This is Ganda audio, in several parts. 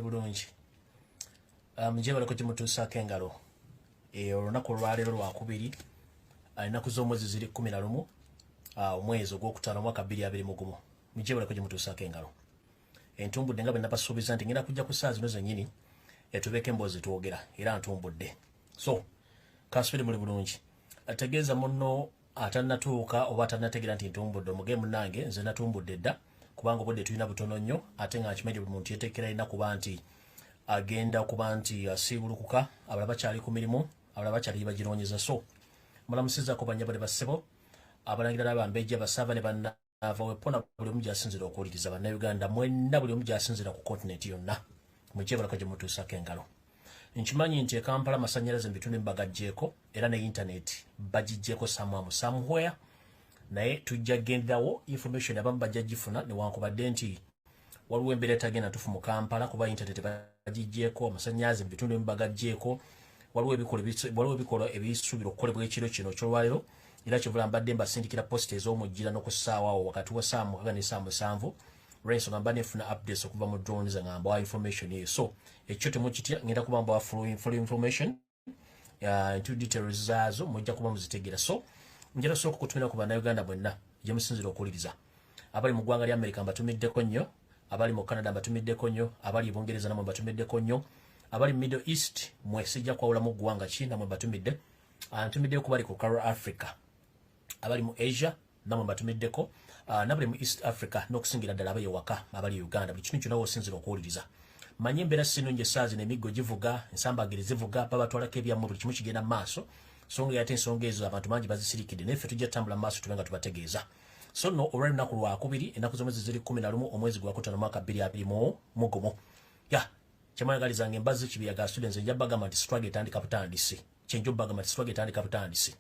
bulungi. Njebala ko kimutuusako engalo. Olunaku olwaleero lwakubiri. Ennaku z'omwezi ziri 11. Omwezi ogwokutaano mwaka 2021. Njebala ko kimutuusako engalo. Entumbudde nga bwe nabasuubiza nti ngenda kujja ku saa zino zennyini etubeeko emboozi twogera era ntumbudde. So, kasubire muli bulungi. Ategeeza munno atannatuuka oba atannategeera nti ntumbudde omugee munnange nze natumbudde dda kubanga obudde tulina butono nnyo ate nga nkimanyi buli muntu yeteekera alina kuba nti agenda kuba nti asiibulukuka abalala bakyali ku mirimu abalala bakyali baginoonyeza. So mulamusizaako bannyabo ne bassebo abalangira n'abambejja basaaba ne bannaava wepona buli omu gy'asinzira okuwuliriza bannayuganda mwenna buli omu gy'asinzira ku kontinenti yonna mwejebalako gye mutuusako engalo. Nkimanyi nti e Kampala amasannyalaze mu bitundu mbagaggyeko era ne intaneti bagiggyeko somewhere naye tujja genderawo information abamu bajja gifuna newankubadde nti waliwo embeera etagenda tufu mu Kampala kuba intaneti bagiggyeko amasannyalaze mu bitundu mbagaggyeko waliwo ebikolwa ebisuubira okukolebwa ekiro kino kyolwaleero era kivula mbadde mbasindikira posita ez'omujjira n'okussaawawo wakati wa saa 6 ne saa 7 olw'ensonga mba nefuna updates okuva mu drones nga mbawa information eyo. So ekyo temukitya ngenda kuba mbawa full information into details zaazo mujja kuba muzitegeera. So njala sooka kutumira ku bannayuganda bwenna gye musinzira okuwuliriza abali mu ggwanga lya Amerika mbatumiddeko nnyo, abali mu Canada mbatumiddeko nnyo, abali e Bungereza namwe mbatumiddeko nnyo, abali Middle East mwe sijja kwawulamu ggwanga ki namwe mbatumidde. Ntumiddeko bali ku Carol Africa, abali mu Asia namwe mbatumiddeko, nabali mu East Africa n'okusingira ddala abaye waka abali Uganda buli kintu kyonna wosinzira okuwuliriza. Manye embeera sinungi essaazi n'emiggo givuga ensambagiri zivuga babatwalako ebyammwe buli kimu kigenda mu maaso songa yate ensonga ezo abantu bangi bazisirikidde naye ffe tujja tutambula mu maaso tube nga tubategeeza. So nno olw'olunaku lwakubiri ennaku z'omwezi ziri 11 omwezi gwakutaano mwaka 2021 kyemwagalizanga embazzi kibiya ga students njja bagamba nti struggle etandika butandisi kyenjo bagamba nti struggle etandika butandisi.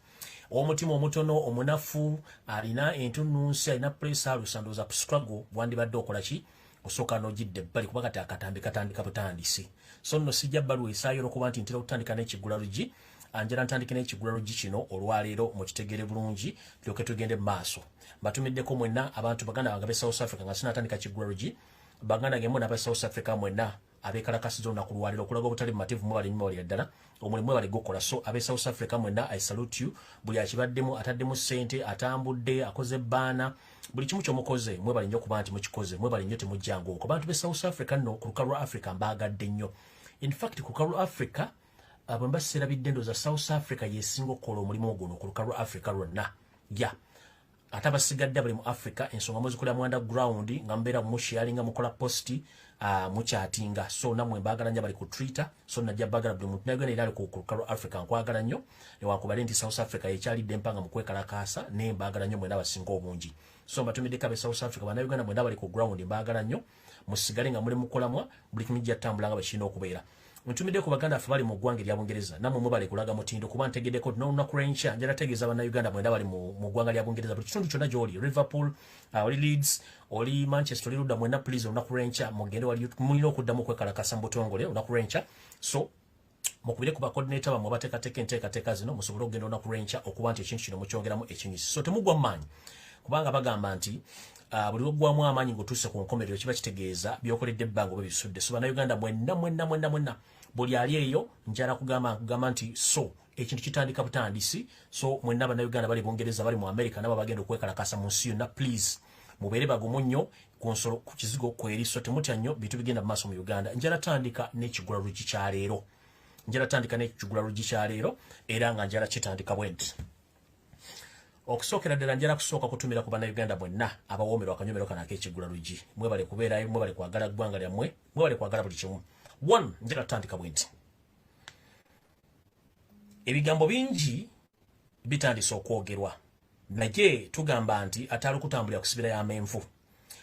Omutima omutono omunafu alina entunnunsi alina pressure alusandooza ku struggle wandibadde okola ki osooka n'ogidde ebbali kuba kati akatambi katandika butandisi. So nno sijja bbaluwa esaayo olw'okuba nti ntera okutandika n'ekiggula lugi anjala ntandike n'ekiggula lugi kino olwaleero mukitegere bulungi tulyoke tugende mu maaso. Mbatumiddeko mwenna abantu baganda bange ab'e South Africa nga sinatandika kiggula lugi baganda gemu n'ab'e South Africa mwenna abeekalakasiza olunaku lwaleero okulaga obutali bumativu mwebali nnyo bali ddala omulimu mwebali gukola. So ab'e South Africa mwenna I salute you, buli akibaddemu ataddemu ssente atambudde akoze ebbaana buli kimu kyomukoze mwebali nnyo kuba nti mukikoze mwebali nnyo temujjangu ku bantu b'e South Africa nno ku lukalu lwa Africa mbaagadde nnyo. In fact ku lukalu lwa Africa bwe mba sirabidde ndooza South Africa yesinga okukola omulimu guno ku lukalu lwa Africa lwonna ate abasigadde bali mu Africa ensonga muzikolera mu underground nga mbeera musharinga mukola posti mukyatinga. So namwe mbaagala nnyo bali ku Twitter, so najja baagala buli muntu nayogera era ali ku lukalu Africa nkwagala nnyo newankubadde nti South Africa yekyalidde empanga mu kwekalakaasa naye mbaagala nnyo mwena abasinga obungi. So mbatumiddeko ab'e South Africa bannayuganda mwena bali ku ground mbaagala nnyo musigale nga muli mukolamwa buli kimu kijja tutambula nga bwe kirina okubeera. Ntumidde ku baganda ffe bali mu ggwanga lya Bungereza namwe mwe bali kulaga mutindo kuba ntegeddeko n'olunaku lw'enkya njala tegeeza bannayuganda mwenda bali mu ggwanga lya Bungereza buli kitundu kyonna gy'oli Liverpool oli Leeds oli Manchester oli ludda mwenna please olunaku lw'enkya mugende wali mulina okuddamu okwekalakasa mu butongole olunaku lw'enkya. So mukubire ku bacoordinator bamwe bateekateeka enteekateeka zino musobole okugenda olunaku lw'enkya okuba nti ekintu kino mukyongeramu ekinyusi. So temugwa mu maanyi kubanga bagamba nti buli lwoggwamu amaanyi ng'otuuse ku nkomerero kiba kitegeeza byokoledde ebbanga oba bisudde. So bannayuganda mwenna buli ali eyo njala kugamba nti so ekintu kitandika butandisi. So mwenna bannayuganda bali Bungereza bali mu America nabo bagenda okwekalakasa mu nsi yonna please mubeere bagumu nnyo ku nsolo ku kizigo kweri. So temutya nnyo bintu bigenda mu maaso mu Uganda. Njala tandika n'ekiggula lugi kya leero era nga njala kitandika bwenti. Okusookera ddala njala kusooka kutumira ku bannayuganda mwenna abawoomerwa akanyomero kano ak'ekiggula lugi mwebale kubeerayo mwebale kwagala ggwanga lyammwe mwebale kwagala buli kimu. Njala tutandika bwenti. Ebigambo bingi bitandise okwogerwa naye tugamba nti atali kutambulira kusibira y'amenvu.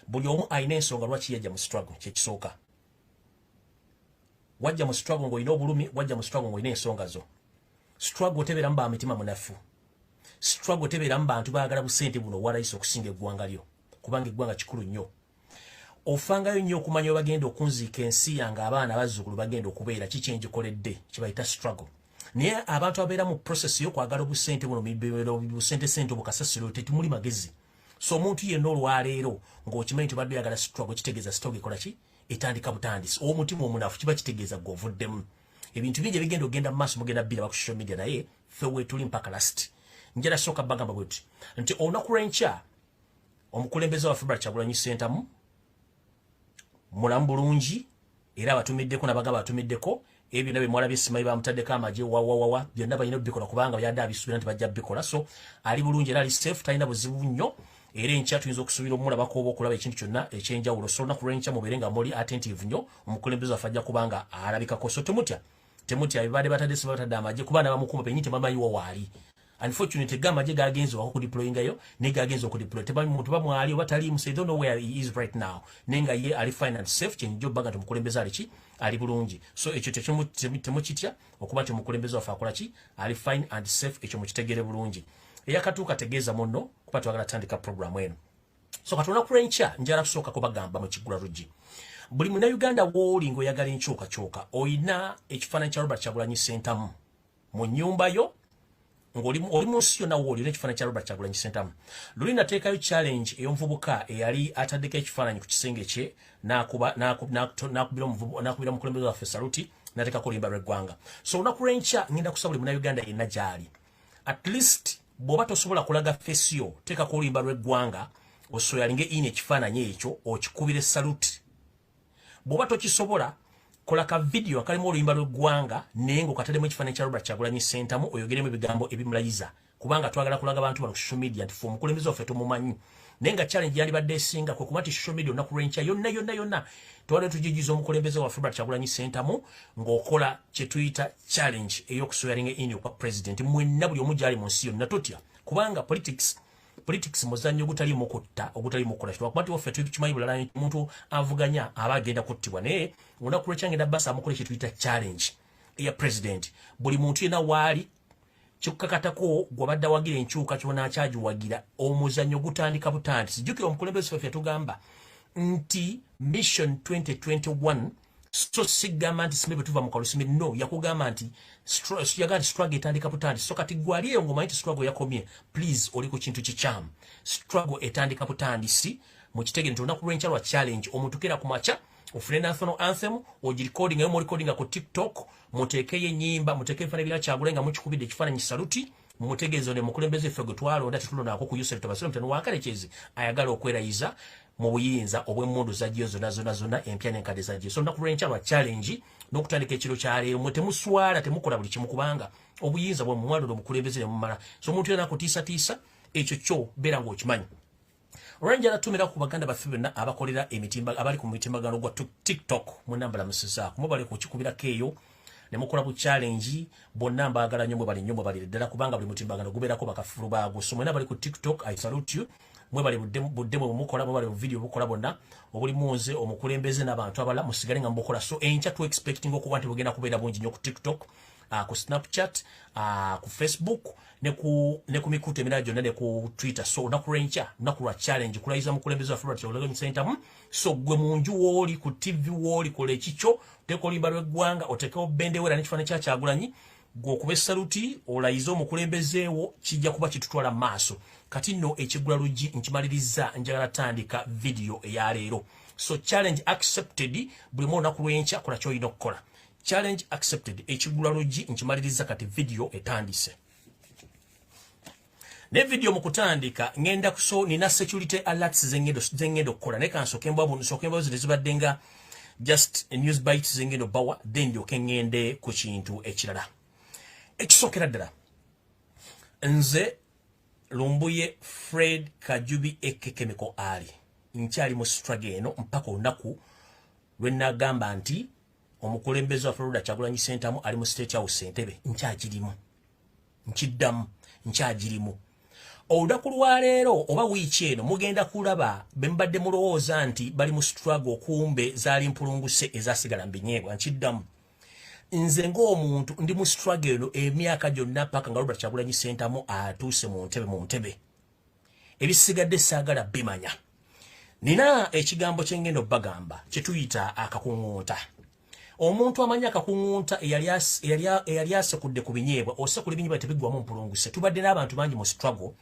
Buli omu alina ensonga lwaki yajja mu struggle kyekisooka. Wajja mu struggle ng'olina obulumi, wajja mu struggle ng'olina ensonga zo. Struggle tebeeramu ba mitima munafu. Struggle tebeeramu bantu baagala busente buno walayisa okusinga eggwanga lyo kubanga eggwanga kikulu nnyo. Ofangayo nnyo okumanya bagenda okunziika ensi yange abaana bazzukulu bagenda okubeera kiki engikoledde kibayita struggle. Naye abantu abeera mu process y'okwagala obusente buno busente obukasasiro tetumuli magezi. So omuntu yenna olwaleero ng'okimanyi nti badde oyagala struggle kitegeeza struggle ekola ki etandika butandisi omutima omunafu kiba kitegeeza gwovuddemu ebintu bingi bigenda ogenda mu maaso mugenda bbira ku social media naye ffe weetuli mpaka last njala sooka bagamba bweti nti olunaku lw'enkya omukulembeze waffe Robert Kyagulanyi Ssentamu mulamu bulungi era abatumiddeko nabagamba batumiddeko ebyo nabe mwalabye simayi bamutaddeko amagye wawawawa byonna balina bikola kubanga byadde abisuubira nti bajja bikola so ali bulungi era ali safe talina buzibu nnyo era enkya tuyinza okusuubira omulabako oba okulaba ekintu kyonna ekyenjawulo so olunaku lw'enkya mubeere nga muli attentive nnyo omukulembeze waffe ajja kubanga alabikako so temutya bibadde batadde sibatadde amagye kuba nabamukuuma penyi tebamanyiwo waali unfortunately gamagye gagenze wako kudeployingayo ne gagenze okudeploy tebamanyi muntu bamwali oba taliimu so they don't know where he is right now nenga ye ali fine and safe kyenjo baga tumukulembeze aliki ali bulungi so ekyo temukitya okuba tumukulembeze waffe akola ki ali fine and safe ekyo mukitegere bulungi eyakatuuka tegeeza muno kuba twagala tandika program eno so katona kulenkya njala kusooka kubagamba mu Kigula Luggi buli muna Uganda woli ngoyagala enkyukakyuka oyina ekifaananyi kya Robert Kyagulanyi Ssentamu mu nnyumba yo ng'oli munsi yonna woli olina ekifaananyi kya Robert Kyagulanyi Ssentamu luli nateekayo challenge ey'omuvubuka eyali ataddeko ekifaananyi ku kisenge kye n'akubira omukulembeze waffe saluti n'ateekako oluyimba lw'eggwanga so olunaku lw'enkya ngenda kusaba buli muna Uganda yenna gy'ali at least bw'oba tosobola kulaga fesi yo teekako oluyimba lw'eggwanga osoyalinge ine ekifaananyi ekyo okikubire saluti bw'oba tokisobola kola ka video akalimu oluyimba lw'eggwanga naye ng'okataddemu ekifaananyi kya Robert Kyagulanyi Ssentamu oyogeremu ebigambo ebimulayiza kubanga twagala kulaga abantu bano ku social media nti ffe omukulembeze waffe tumumanyi naye nga challenge yandibadde esinga kwe kuba nti social media olunaku lw'enkya yonna twali tujijuza omukulembeze waffe Robert Kyagulanyi Ssentamu ng'okola kye tuyita challenge ey'okusoyalinga ini okwa president mwenna buli omu gy'ali mu nsi yonna totya kubanga politics muzannyo ogutaliimu kutta ogutaliimu kukola kitwa kuba nti waffe tukimanyi bulala omuntu avuganya aba agenda kuttibwa naye olunaku lw'ekyangenda basa amukola kye tuyita challenge eya president buli muntu yenna waali kikukakatako gw'abadde awagira enkyuka kyona akyagiwagira omuzannyo gutandika butandisi jjukira omukulembeze waffe yatugamba nti mission 2021 so sigamba nti simebe tuva mu kalusime no yakugamba nti yagaa nti struggle etandika butandisi so kati gwali eyo ng'omanyi nti struggle yakomye please oli ku kintu kikyamu struggle etandika butandisi mukitegere nti olunaku lw'enkya lwa challenge omuntu kera ku makya ofune national anthem ogirecording eyo murecordinga ku TikTok muteekeyo ennyimba muteeke ebifaananyi bya Kyagulanyi nga mukikubidde ekifaananyi saluti mumutegeeze ne mukulembeze ffe gwe twalonda tetulondaako ku Yusuf Tobasiro mutano wakalekezi ayagala okwerayiza mu buyinza obw'emmundu zajjiyo zonna empya n'enkadde zajjiyo so olunaku lw'enkya lwa challenge n'okutandika ekiro kya leero mwe temuswala temukola buli kimu kubanga obuyinza bwe mumwalula omukulembeze ne mumala so omuntu yona akutiisatiisa ekyo kyo beera ng'okimanyi olwanjala tumira ku baganda baffe bonna abakolera abali ku mitimbagano gwa TikTok munambala musizaako mubale kukikubirako eyo ne mukola bu challenge bonna mbaagala nnyo mwe bali ddala kubanga buli mutimbagano gubeerako bakafulu baagwo so mwena bali ku TikTok I salute you mwe bali budde mwe mukola mwe bali video bukola bonna obuli munze omukulembeze n'abantu abala musigale nga mukola so enkya tu expecting okuba nti bugenda kubeera bungi nnyo ku TikTok ku Snapchat ku Facebook ne ku mikutu emirala gyonna ne ku Twitter so olunaku lw'enkya lunaku lwa challenge kulayiza mukulembeze wa Robert Kyagulanyi Ssentamu so gwe munju wooli ku TV wooli kola ekikyo teeka oluyimba lw'eggwanga oteekewo bendewera n'ekifaananyi kya Kyagulanyi gw'okuba esaluti olayize omukulembezeewo kijja kuba kitutwala mu maaso kati nno Ekigula Luggi nkimaliriza njagala tandika video eya leero so challenge accepted buli mu olunaku lw'enkya kola ky'olina okukola challenge accepted Ekigula Luggi nkimaliriza kati video etandise ne video mu kutandika ngenda kuso nina security alerts zengendo okukola ne kansoke mbwa zibadde nga just a news bite zengendo bawa then ndyoke ngende ku kintu ekirala ekisookera ddala nze Lumbuye Fred Kajubi Ekekemeko Ali nkyali mu struggle eno mpaka olunaku lwe nagamba nti omukulembeze wa Robert Kyagulanyi Ssentamu ali mu State House Entebbe nkyagirimu nkiddamu nkyagirimu olunaku lwa leero oba wiiki eno mugenda kulaba be mbadde mulowooza nti bali mu struggle kumbe zaali mpulunguse ezasigala mbinyeebwa nkiddamu nze ng'omuntu ndi mu struggle eno emyaka gyonna paka nga Robert Kyagulanyi Ssentamu atuuse mu ntebe ebisigadde saagala bimanya nina ekigambo kye ngenda obbagamba kye tuyita akakuŋŋuuta omuntu amanyaka kungunta eyali asekudde ku binyeebwa osekula ebinyeebwa tebigwamu mpulunguse tubadde n'abantu bangi mu struggle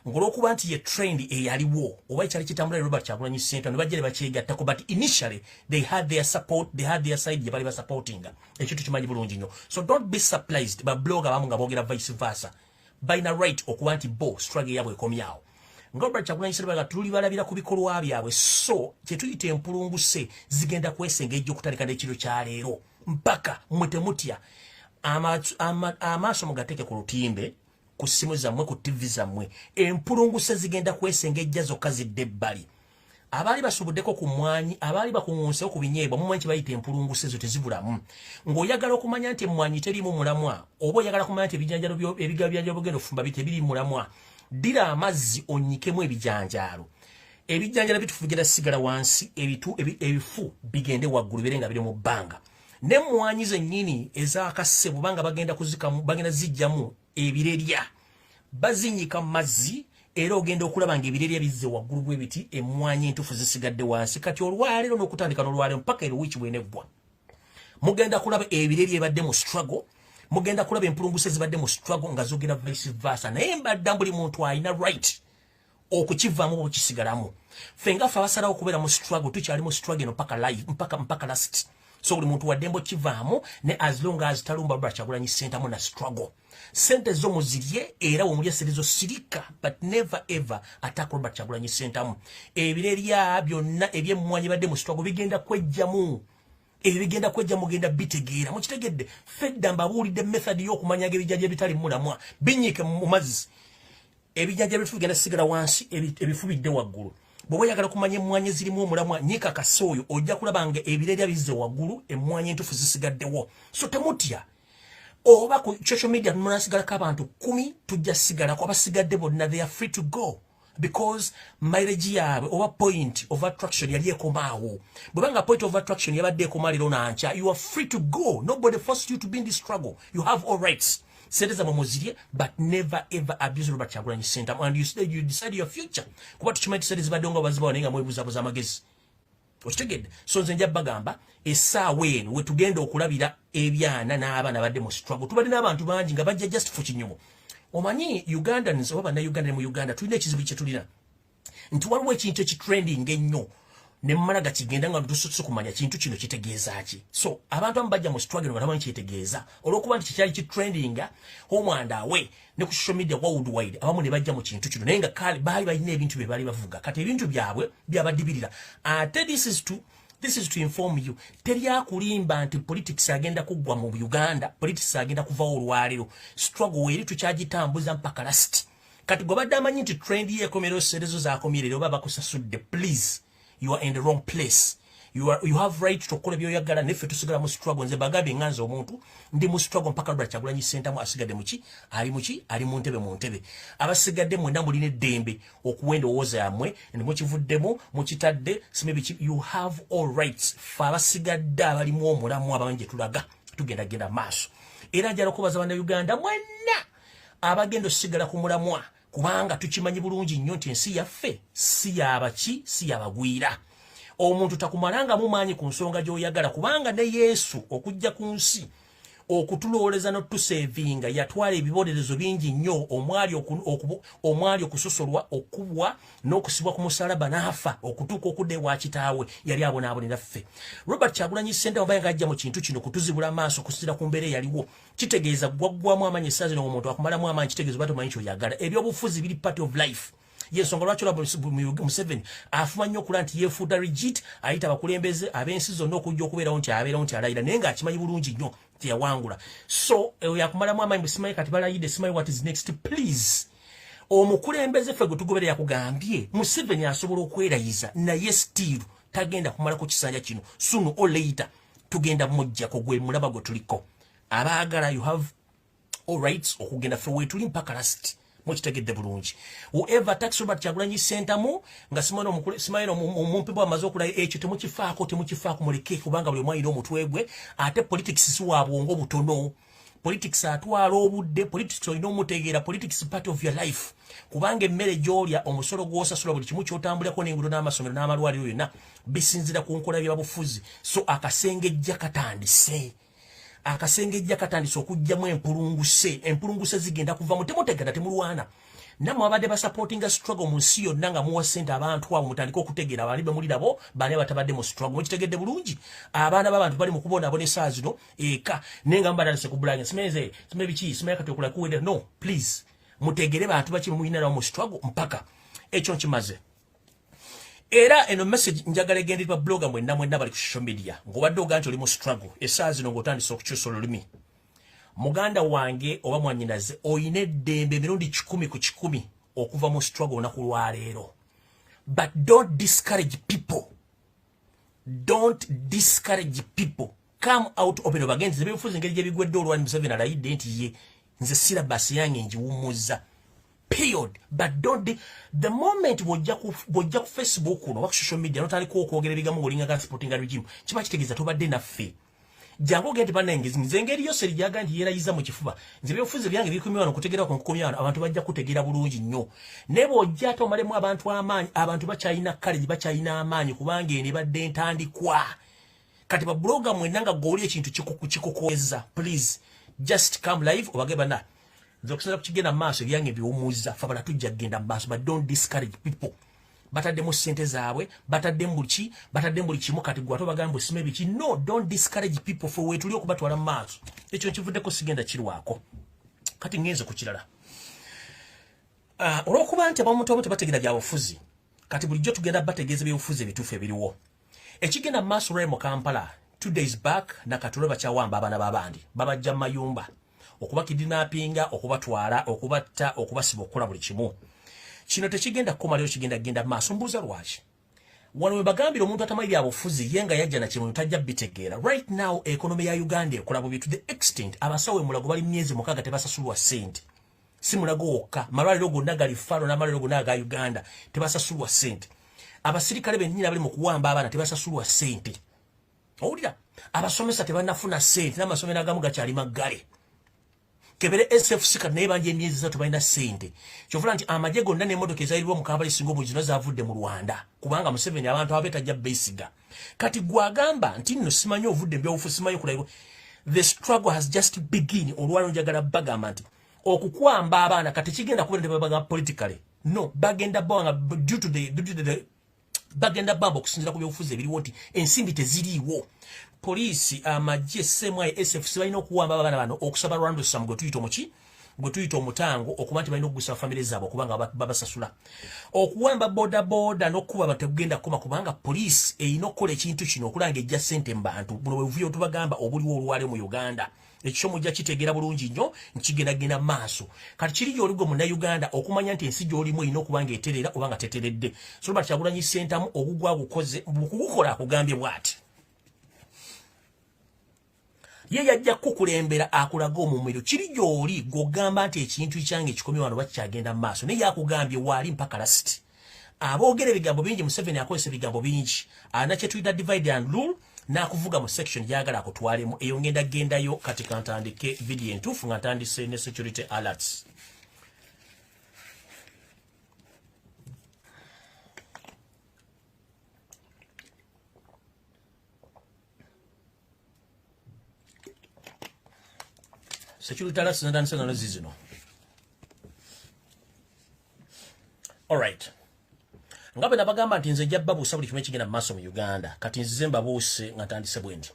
ngolwokuba nti ye trend eyaliwo oba ekyali kitambula Robert Kyagulanyi Ssentamu ne bajja ne bakyegattako but initially they had their support, they had their side gye bali basupportinga ekintu kimanyi bulungi nnyo so don't be surprised bablogger abamu nga boogera vice versa balina right okuba nti bo struggle yabwe ekomyawo nga Robert Kyagulanyi Ssentamu tuli balabira ku bikolwa byabwe so kye tuyita empulunguse zigenda kwesengejja okutandika n'ekiro kya leero mpaka mwe temutya amaaso mugateeke ku lutimbe ku simu zammwe ku TV zammwe empulunguse zigenda kwesengejja zokka zidde ebbali abaali basubuddeko ku mmwanyi abaali bakuŋŋunsewo ku binyeebwa mumanyi kye bayita empulunguse zo tezibulamu ng'oyagala okumanya nti emmwanyi teriimu mulamwa oba oyagala kumanya nti ebigabo byanjalo bugenda ofumba bitebiri mulamwa dira amazzi onnyikemu ebijanjaalo ebijanjaalo bitufugira sigala wansi ebifu bigende waggulu bire nga biri mu bbanga n'emmwanyi zennyini ezakase bubanga bagenda zijjamu ebirerya bazinyika mazzi era ogenda okulaba nga ebirerya bizze waggulu bw'ebiti emmwanyi entufu zisigadde wansi kati olwaleero n'okutandika n'olwaleero mpaka eruwiiki bweneggwa mugenda kulaba ebirerya ebadde mu struggle mugenda kulaba empulunguse zibadde mu struggle nga zogera vice versa naye mbadda buli muntu alina right okukivaamu oba okisigalamu ffe nga ffe abasalawo okubeera mu struggle tukyali mu struggle eno mpaka last so buli muntu waddembe okivaamu ne as long as talumba Robert Kyagulanyi Ssentamu na struggle sente zo muzirye era womulya serizo sirika but never ever attack Robert Kyagulanyi Ssentamu ebirerya byonna ebyemmwanyi badde mu struggle bigenda kwejjamu ebigenda kwejja mugenda bitegeera mukitegedde fedda mbabuulidde method y'okumanya ebijjaja ebitali mulamwa binyike mu mazzi ebijjaja bifu bigenda sigala wansi ebifu bidde waggulu bw'oba oyagala kumanya emmwanyi zirimu omulamwa nyika kasooyo ojja kulaba nga ebirerya bizze waggulu emmwanyi entufu zisigaddewo so temutya oba ku social media munasigalako abantu 10 tujja sigalako abasigadde bonna they are free to go because mileage yaabwe oba point of attraction yali ekomaawo bwebanga point of attraction yabadde ekomaliro nanca you are free to go nobody forced you to be in this struggle you have all rights sente zamwe muzirye but never ever abuse Robert Kyagulanyi Ssentamu and you decide your future kuba tukimanyi tisente zibadde nga bazibawo naye nga mwebuzabuza amagezi okitegedde so nze nja bagamba essaawa eno we tugenda okulabira ebyana n'abaana badde mu struggle tubadde n'abantu bangi nga bajja just for kinyumo omanyi Ugandans oba bannayuganda ne mu Uganda tulina ekizibu kye tulina nti waliwo ekintu ekitrending ennyo ne mmalaga kigenda nga tusutse kumanya kintu kino kitegeeza ki so abantu abamu bajja mu struggle nga tamanyi kyetegeeza olw'okuba nti kyali kitrendinga homwanda awe ne ku social media worldwide abamu ne bajja mu kintu kino naye nga kale baali balina ebintu bye baali bavuga kati ebintu byabwe byabadibirira ate this is to inform you teryakulimba nti politics agenda kuggwa mu Uganda politics agenda kuvawo olwaleero struggle eri tukyagitambuza mpaka last kati gwe badde amanyi nti trend yeekomero serezo zaakomerera oba bakusasudde please you are in the wrong place you have right to kola byoyagala neffe tusigala mu struggle nze bagambye nganze omuntu ndi mu struggle mpaka Robert Kyagulanyi Ssentamu asigadde ali mu ntebe abasigadde mwenda mulina eddembe okuwenda owooza yammwe mukivuddemu mukitadde simebiki you have all rights fe abasigadde abalimu omulamu abamanyi gye tulaga tugendagenda maaso era njala okubaza bannayuganda mwenna abagenda osigala ku mulamwa kubanga tukimanyi bulungi nnyo nti ensi yaffe si yabaki si yabagwira omuntu takumalanga mumanyi ku nsonga gy'oyagala kubanga ne Yesu okujja ku nsi okutulooleza n'otusevinga yatwala ebibonerezo bingi nnyo omwali okusosolwa okubwa n'okusibwa ku musalaba n'afa okutuuka okudda ewa kitaawe yali abonaabonera ffe Robert Kyagulanyi Ssentamu baye ng'ajja mu kintu kino kutuzibula amaaso kusira ku mbeera eyaliwo kitegeeza gwaggwamu amaanyi essaazi n'omuntu akumalamu amaanyi kitegeeza oba tomanyi ky'oyagala ebyobufuzi biri part of life yensonga lwaki Museveni afuma nnyo okula nti yeefuuda rigid ayita abakulembeze ab'ensi zonna okujja okubeerawo nti abeerawo nti alayira naye ng'akimanyi bulungi nnyo teyawangula so yakumalamu amaanyi simanyi kati balayidde simanyi what is next please omukulembeze ffe gwe tugoberera yakugambye Museveni asobola okwerayiza naye still tagenda kumalako kisanja kino sooner or later tugenda mujjako gwe mulaba gwe tuliko abaagala you have all rights okugenda ffe weetuli mpaka last mukitegedde bulungi whoever tax Robert Kyagulanyi Ssentamu nga simanyi omumpe bwa amaze okula ekyo temukifaako muleke kubanga buli omwayina omutwe gwe ate politics si wa bwongo butono politics atwala obudde, politics olina omutegeera, politics part of your life. Kubanga emmere gy'olya, omusolo gw'osasula, buli kimu ky'otambulako n'enguudo n'amasomero n'amalwaliro yonna bisinzira ku nkola by'abafuzi. So akasengejja katandise. Akasengejja katandise okujjamu empulunguse zigenda kuva mu temutegana temulwana. Namwe abadde basupportinga struggle mu nsi yonna nga muwa ssente abantu abo mutandika okutegeera abali bemulirabo bane batabadde mu struggle. Mukitegedde bulungi. Abaana b'abantu bali mu kubonaabona essaawa zino eka nenga mbalalise ku bulanya simeze biki simanya kati okulala kuwedde. No, please. Mutegere bantu baki muyina nawo mu struggle mpaka ekyo nkimaze. Era eno message njagala egendererwa blogger mwenna bali ku social media ng'obadde oga nti oli mu struggle essaawa zino ng'otandise okukyusa olulimi. Muganda wange oba mwanyinaze oyina eddembe emirundi 10 ku 10 okuva mu struggle olunaku lwa leero. But don't discourage people. Don't discourage people. Come out open bagenzi bebufuzi engeri gyebigwedde olwani Museveni alayidde nti ye nze syllabus yange ngiwummuza. Period. But don't the moment wojja ku Facebook no wa social media notaliko okwogera ebigambo ngolinga ga supporting regime kiba kitegeeza tobadde naffe. Jango gete banengizi nzengeri yose lijaga ndi yerayiza mu kifuba nze byofuze byange bikumiwa no kutegera ku nkukumya abantu bajja kutegera bulungi nnyo nebo ojja to malemu abantu amaanyi abantu bachayina kale bachayina amaanyi kubanga ene badde ntandikwa kati ba blogger mwenanga goli ekintu kikukoeza. Please just come live obageba na zokusala kukigenda maaso byange biwumuza fabala tujja genda maaso. But don't discourage people. Batadde mu sente zaabwe batadde buli kimu kati gwato bagambo sime biki. No, don't discourage people for way tuli okubatwala maaso. Ekyo kivuddeko sigenda kirwako kati ngenze ku kirala. Olwokuba nti abamuntu abo tebategeera byabufuzi kati bulijjo tugenda bategeeza byobufuzi ebituufu ebiriwo. Ekigenda maaso rero mu Kampala 2 days back nakatulo bakyawamba abaana b'abandi babajja mu mayumba okubakidnappinga okubatwala okubatta okubasiba okukola buli kimu. Kino tekigenda kukoma leo kigenda maaso. Mbuuza lwaki wano we bagambira omuntu atamanyi byabufuzi yenga yajja na kimu tajja bitegeera. Right now economy ya Uganda ekola bubi to the extent abasawo mulago bali myezi mukaga tebasasulwa sente. Si mulago wokka malwaliro gonna gali faro n'amalwaliro gonna ga Uganda tebasasulwa sente. Abasirikale bennyina bali mu kuwamba abaana tebasasulwa sente. Owulira abasomesa tebanafuna sente n'amasomero agamu gakyali maggale. Kebere SFC naye banje emyezi 3 balina sente. Kyovula nti amaje gonna n'emmotoka ezayirwa mu Kampala singo mu zino zavudde mu Rwanda kubanga Museveni abantu abetajja besiga. Kati gwagamba nti nno simanyi ovudde byobufu simanyi kulaiwa. The struggle has just begin. Olwalo njagala bagamba nti okukwamba abaana kati kigenda kuba tebabaga politically. No, bagenda banga due to the bagenda bamba okusinzira ku byobufuzi ebiriwo nti ensimbi teziriiwo. Polisi amaje semwa SFC balina okuwamba abaana bano okusaba Rwanda Sam gwe tuyita omutango okuba nti balina okugusa family zaabwe kubanga babasasula. Okuwamba boda n'okuba bategenda koma kubanga polisi erina okukola ekintu kino okulanga ejja ssente mu bantu. Buno bwe buvuyo tubagamba obuliwo olwale mu Uganda. Ekyo mujja kitegeera bulungi nnyo nkigenda maaso. Kati kiri oligo mu Uganda okumanya nti ensi gy'olimu erina okubanga eterera obanga teteredde. So bakyagulanyi sentamu ogugwa gukoze bukukola akugambye bwati. Ye yajja kukulembera akulaga omumiro kiri gy'oli gogamba nti ekintu kyange kikomye wano bakyagenda maaso naye yakugambye wali mpaka lasiti. Aboogera ebigambo bingi Museveni akozesa ebigambo bingi anakye tuyita divide and rule nakuvuga mu section yagala akutwalemu eyo ngenda gendayo kati kantandike video entuufu nga ntandise ne security alerts. Security alerts ntandise nga zino. Alright. Ngabe nabagamba nti nze jabba buusa buli kimu ekigenda mu maaso mu Uganda kati nzize mbabuuse nga ntandise bwendi.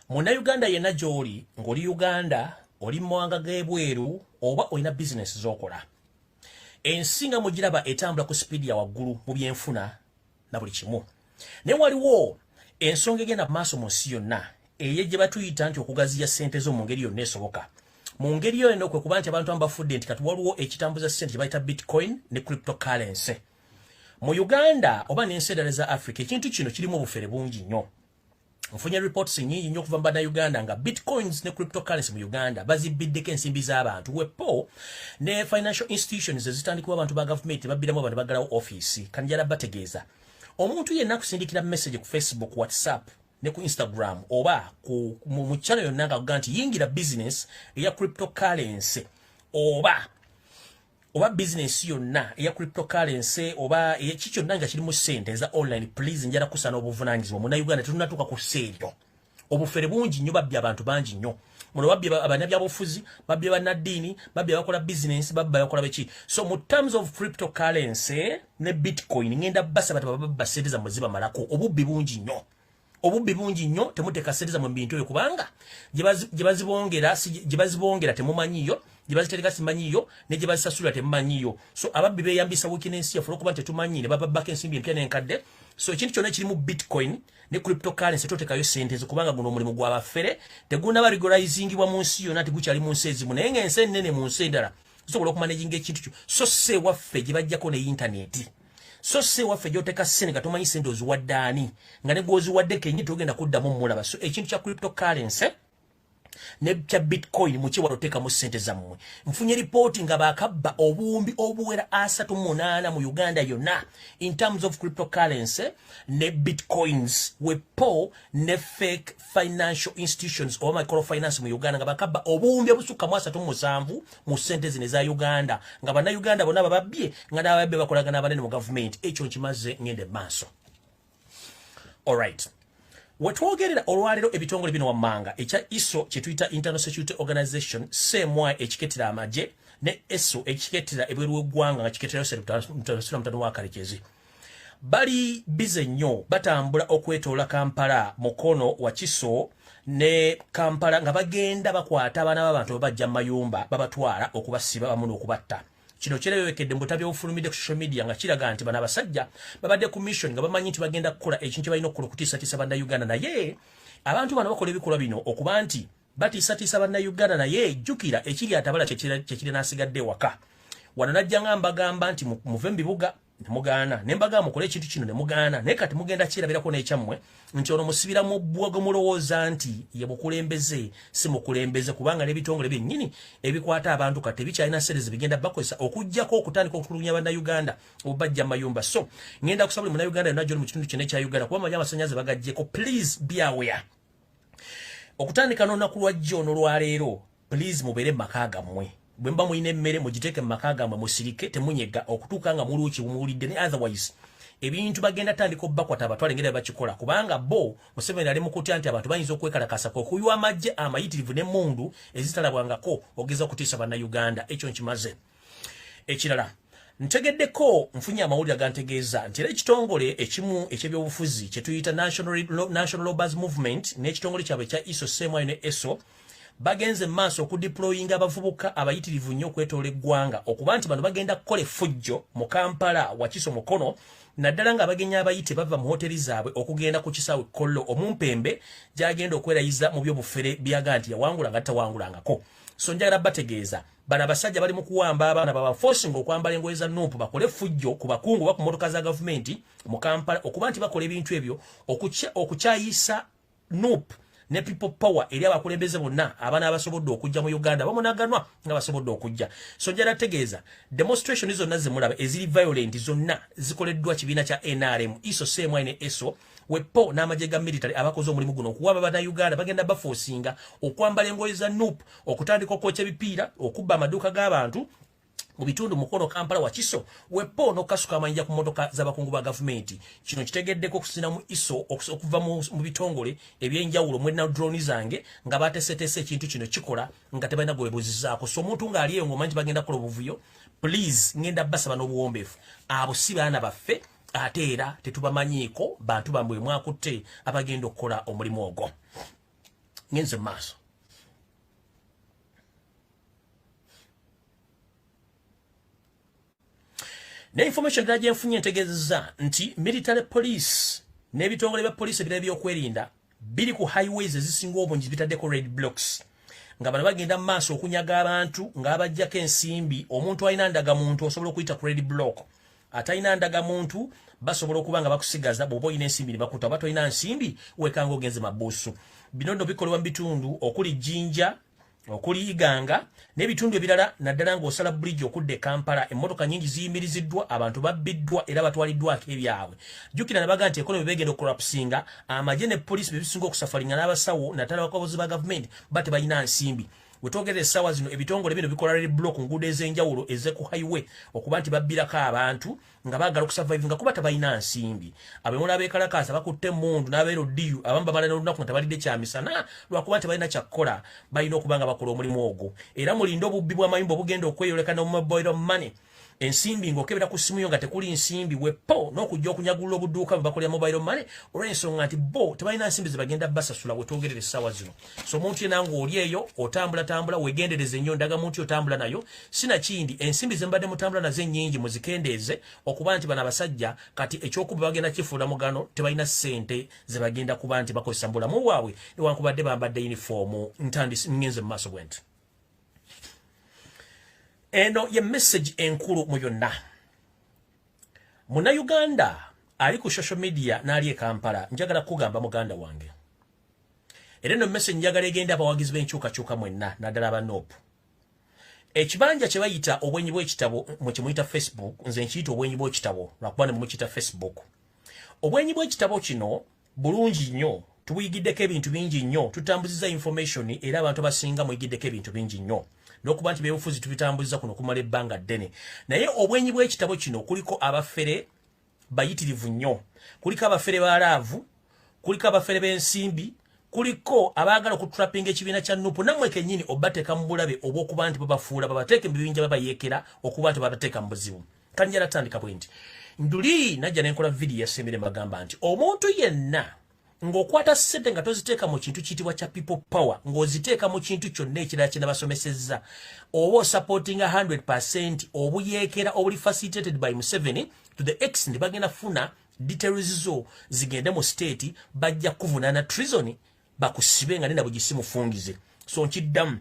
Muna Uganda yenna gy'oli ng'oli Uganda oli mu mawanga g'ebweru oba olina business z'okola. Ensi nga mugiraba etambula ku sipiidi ya waggulu mu byenfuna na buli kimu. Naye waliwo ensonga egenda mu maaso mu nsi yonna eye gye batuyita nti okugaziya ssente zo mu ngeri yonna esoboka. Mu ngeri yo eno kwe kuba nti abantu bafudde nti kati waliwo ekitambuza ssente kye bayita Bitcoin ne cryptocurrency. Mu Uganda oba n'ensi endala za Africa ekintu kino kirimu obufere bungi nnyo. Nfunye reports nyingi nnyo okuva mu Uganda nga Bitcoins ne cryptocurrency mu Uganda bazibiddeko ensimbi z'abantu wepo ne financial institutions ezitandikibwa abantu ba government babbiramu abantu bagalawo office kanjala bategeeza. Omuntu yenna akusindikira message ku Facebook, WhatsApp ne ku Instagram oba ku mu channel yonna nga ganti yingira business eya cryptocurrency oba business yonna eya cryptocurrency oba ekicho nanga kiri mu sente za online please njala kusana obuvunangizwa mu Uganda tunatuka ku serio obufere bungi nnyo babbi abantu bangi nnyo muno babbi abanabya bofuzi babbi banadini babbi abakola business babbi abakola beki so mu terms of cryptocurrency ne bitcoin ngenda basa babba sente za muziba malako obubbi bungi nnyo temuteka sente za mu bintu kubanga jibazibongera temumanyiyo jibazitereka simanyiyo ne jibazisasula temumanyiyo so ababbi beyambisa weakness ya fulo kuba tetumanyire baba back ensimbi empya nenkadde so ekintu kyonna kiri mu bitcoin ne cryptocurrency totekayo sente kubanga guno omulimu gw'abafere tegunda barigolizingibwa mu nsi yonna tigukyali mu nsi ezimu naye ng'ensi ennene mu nsi endala sobola okumanaginga ekintu kyo so se waffe gye bajjako ne intaneti so se waffe gyoteka sente nga tomanyi sente oziwadde ani nga ne gwoziwadde kenyi togenda kuddamu mulaba so ekintu kya cryptocurrency ne kya bitcoin mu kiwalo teka mu sente zammwe mfunye report nga bakabba obuwumbi obuwera 38 mu Uganda yonna in terms of cryptocurrency ne bitcoins wepo ne fake financial institutions or microfinance mu Uganda nga bakabba obuwumbi obusukka mu 37 mu sente zine za Uganda nga bana Uganda bonna bababbye nga nababbe bakolagana abanene mu government ekyo nkimaze ngende maaso. All right. Wetwogerera olwalero ebitongole bino wammanga ekya ISO kyetuyita International Security Organization semwa ekiketera amaje ne ESO ekiketera ebweru w'eggwanga nga kiketera mutano wa kalekezi bali bize nnyo batambula okwetoola Kampala mukono wa Kiso ne Kampala nga bagenda bakwata abaana b'abantu babajja mayumba babatwala okubasiba bamu n'okubatta. Kino kirewekedde mbutabya ofulumide ku social media nga kiraga nti bana basajja babadde ku mission nga bamanyi nti bagenda kukola ekintu balina okukutiisatiisa banna Uganda naye abantu bano bakola ebikolwa bino okuba nti batiisatiisa banna Uganda naye jjukira ekiri atabala kyekiri n'asigadde waka wano najja nga mbagamba nti muve mu bibuga nemugaana ne mbagamba mukole ekintu kino ne mugaana naye kati mugenda kirabirako n'ekyammwe nti ono musibira mu bwago mulowooza nti ye mukulembeze si mukulembeze kubanga n'ebitongole byennyini ebikwata abantu kati bikyalina series bigenda bakozesa okujjako okutandika okutulugunya banna Uganda obajja mayumba so ngenda kusaba buli Uganda yonna gy'oli mu kitundu kino ekya Uganda kuba amanya amasannyalaze bagaggyeko please be aware okutandika n'olunaku lwajjo n'olwaleero please mubeere mu maka gammwe bwemba muine mmere mugiteke mu maka gammwe musirike temunyega okutuuka nga muluuki bumuwulidde ne otherwise ebintu bagenda tandika obbakwata abatwale ngenda bakikola kubanga bo Museveni ali mu kutya nti abantu bayinza okwekalakasa okuyiwa amagye amayitirivu n'emmundu ezitalabwangako ogeza okutiisa banna Uganda ekyo nkimaze. Ekirala ntegeddeko nfunye amawulire agantegeeza nti era ekitongole ekimu eky'ebyobufuzi kye tuyita National Labourers Movement n'ekitongole kyabwe ekya ISO semwayo ne ESO bagenze maaso okudeployinga abavubuka abayitirivu nnyo okwetoola eggwanga okuba nti bano bagenda kukola effujjo mu Kampala wa Kiso mukono naddala nga abagenya abayite bava mu hoteri zaabwe okugenda ku kisaawe Kollo omumpembe gy'agenda okwerayiza mu by'obufere byaga nti yawangula nga tawangulangako so njagala bategeeza bano abasajja bali mu kuwamba abaana babaforcing okwambala engoye za nuupu bakole effujjo ku bakungu ba ku mmotoka za gavumenti mu Kampala okuba nti bakola ebintu ebyo okukyayisa nuupu ne people power eri abakulembeze bonna abaana abasobodde okujja mu Uganda bamunaganwa nga basobodde okujja so njala tegeeza demonstration zonna zemulaba eziri violent zonna zikoleddwa kibiina kya NRM ISO semwayo ne ESO wepo n'amagye ga military abakoze omulimu guno okuwaba bana Uganda bagenda baforcinga okwambala engoye za nuupu okutandika okwokya ebipiira okubba amaduuka g'abantu mu bitundu mukono Kampala wa Kiso wepo n'okasuka amayinja ku mmotoka z'abakungu ba gavumenti kino kitegeddeko okusina mu ISO okuva mu bitongole ebyenjawulo mwena drone zange nga batesetese ekintu kino kikola nga tebalina gwebuzizaako so omuntu ng'ali eyo ng'omanyi bagenda kukola obuvuyo please ngenda basaba n'obuwombeefu abo si baana baffe ate era tetubamanyiiko bantu bamwe mwakutte abagenda okukola omulimu ogwo ngenze maaso. Ne information dajje nfunye ntegeeza nti military police n'ebitongole bya police ebirala by'okwerinda biri ku highways ezisinga obungi bitaddeko red blocks nga bano bagenda maaso okunyaga abantu ng'abajjako ensimbi omuntu alina ndagamuntu osobola okuyita ku red block atalina ndagamuntu basobola okuba nga bakusigaza bw'oba olina ensimbi ne bakuta oba tolina nsimbi weekanga ogenze mabuusu bino nno bikolebwa mu bitundu okuli Jinja okuliganga n'ebitundu ebirala naddala ng'osala bridge okudda e Kampala emmotoka nnyingi ziyimiriziddwa abantu babbiddwa era batwaliddwako ebyabwe jjukira ne baga nti ekonomi begenda okulapsinga amagye ne poliisi bebisinga okusafalinga n'abasawo naddala abakozi ba gavumenti bate balina nsimbi wetwogera essaawa zino ebitongole bino bikola red block nguudo ez'enjawulo ezeku highway okuba nti babbirako abantu nga baagala okusurvivinga kuba tebalina nsimbi abemula abeekalakaasa bakutte emmundu n'abeerodiyu abamu bamala n'olunaku nga tebalidde kyamisana lwakuba tebalina kyakkola balina okuba nga bakola omulimu ogwo era mulinde obubbi bw'amayumba obugenda okweyoleka ne mobile money ensimbi ng'okebera ku simu yo nga tekuli nsimbi wepo n'okujja okunyagulula obudduuka bwe bakolera mobile money olw'ensonga nti bo tebalina nsimbi ze bagenda basasula wetwogerera essaawa zino so omuntu yenna ng'oli eyo otambulatambula wegendereze nnyo ndaga muntu otambula nayo sinakindi ensimbi ze mbadde mutambula nazo ennyingi muzikendeeze okuba nti bano abasajja kati ekyokuba bagenda kifuula mugano tebalina ssente ze bagenda kuba nti bakozesa mu bulamu bwabwe newankubadde bambadde yunifoomu ngenze mu maaso bwenti eno ye message enkulu mu byonna Munauganda ali ku social media n'ali e Kampala njagala kugamba muganda wange era eno message njagala egenda abawagizi b'enkyukakyuka mwenna naddala abanopu ekibanja kye bayita obwenyi bw'ekitabo mwe kimuyita Facebook nze nkiyita obwenyi bw'ekitabo lwakuba ne mukiyita Facebook obwenyi bw'ekitabo kino bulungi nnyo tubuyigiddeko ebintu bingi nnyo tutambuziza information era abantu abasinga muyigiddeko ebintu bingi nnyo n'okuba nti byebufuzi tubitambuliza kuno kumala ebbanga ddene naye obwenyi bw'ekitabo kino kuliko abafere bayitirivu nnyo kuliko abafere baalaavu kuliko abafere b'ensimbi kuliko abaagala okutrapinga ekibiina kya nupu nammwe kennyini obateeka mu bulabe obw'okuba nti babafuula babateeka mu bibinja babayeekera okuba nti babateeka mu buzibu kanjala tandika bwe nti nduli najja nenkola vidiyo yasembere mbagamba nti omuntu yenna ng'okwata ssente nga toziteeka mu kintu kiyitibwa kya people power ng'oziteeka mu kintu kyonna ekirala kye nabasomesezza oba osupportinga 100% obuyeekera obuli facilitated by Museveni to the extent bagenda funa details zo zigende mu state bajja kuvunaana treason bakusibe nga nena bugisi mufungize so nkiddamu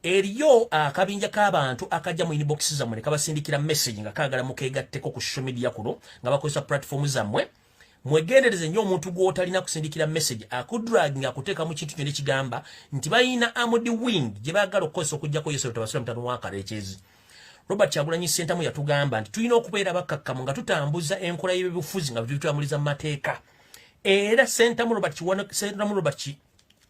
eriyo akabinja k'abantu akajja mu inbox zammwe ne kabasindikira message nga kaagala mukeegatteko ku social media kuno nga bakozesa platform zammwe mwegendereze nnyo omuntu gw'otalina kusindikira message akudraginga akuteeka mu kintu kyonna ekigamba nti balina amudi wing gye baagala okukozesa okugyako yesu tabasula mutano w'akaleekyezi Robert Kyagulanyi Ssentamu yatugamba nti tulina okubeera bakakkamu nga tutambuza enkola y'ebyobufuzi nga bitulamuliza mu mateeka era Ssentamu Robert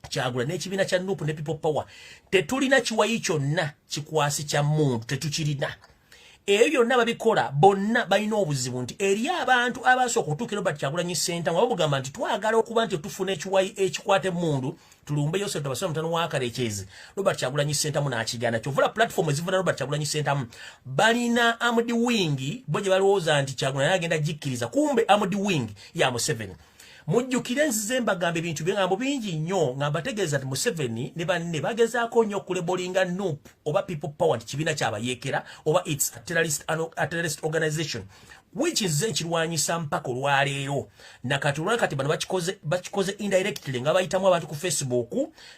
Kyagulanyi n'ekibiina kya nupu ne people power tetulina kiwayi kyonna kikwasi kya muntu tetukirina ebyo byonna babikola bonna balina obuzibu nti eri abantu abasooka okutuukira Robert Kyagulanyi Ssentamu babugamba nti twagala okuba nti tufuna ekiwayi ekikwata emmundu tulumbe yose tabasoma mutano w'akaleekyezi Robert Kyagulanyi Ssentamu n'akigaana kyovula platform ezivuna Robert Kyagulanyi Ssentamu balina amudi wingi bo gye balowooza nti Kyagulanyi agenda jikkiriza kumbe amudi wingi ya Museveni mujjukire nzize mbagamba ebintu byengambo bingi nnyo nga mbategeeza nti Museveni ne banne bagezaako nnyo okulebolinga NUP oba people power nti kibiina kyabayeekera oba its a terrorist organization which is nkirwanyisa mpaka olwaleero nakati olwakati bano bakikoze indirectly nga bayitamu abantu ku Facebook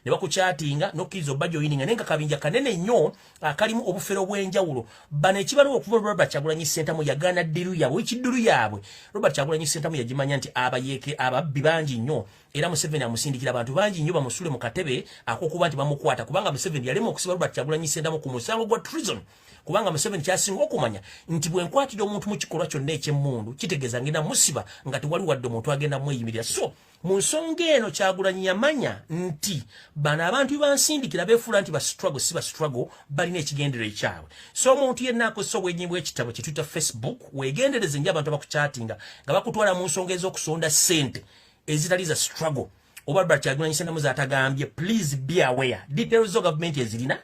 ne bakuchatinga nokkiriza obajoyininga nenga kabinja kanene nnyo akalimu obufere obw'enjawulo bano ekibalwa okuva Robert Kyagulanyi Ssentamu yagaana ddiru yaabwe ekiddiru yaabwe Robert Kyagulanyi Ssentamu yagimanya nti abayeeke ababbi bangi nnyo era Museveni amusindikira abantu bangi nnyo bamusule mu katebe ak'okuba nti bamukwata kubanga Museveni yalema okusiba Robert Kyagulanyi Ssentamu ku musango gwa treason kubanga Museveni kyasinga okumanya nti bwe nkwatira omuntu mu kikolwa kyonna eky'emmundu kitegeeza ngenda musiba nga tewali wadde omuntu agenda mweyimirira so mu nsonga eno Kyagulanyi yamanya nti bano abantu bansindikira beefuula nti bastruggle si bastruggle balina ekigendero ekyabwe so omuntu yenna akozesa obwenyi bw'ekitabo kye tuyita Facebook weegendereze nyo abantu abakuchatinga nga bakutwala mu nsonga ez'okusonda ssente ezitali za struggle oba Robert Kyagulanyi Ssentamu zatagambye please be aware details zo government ezirina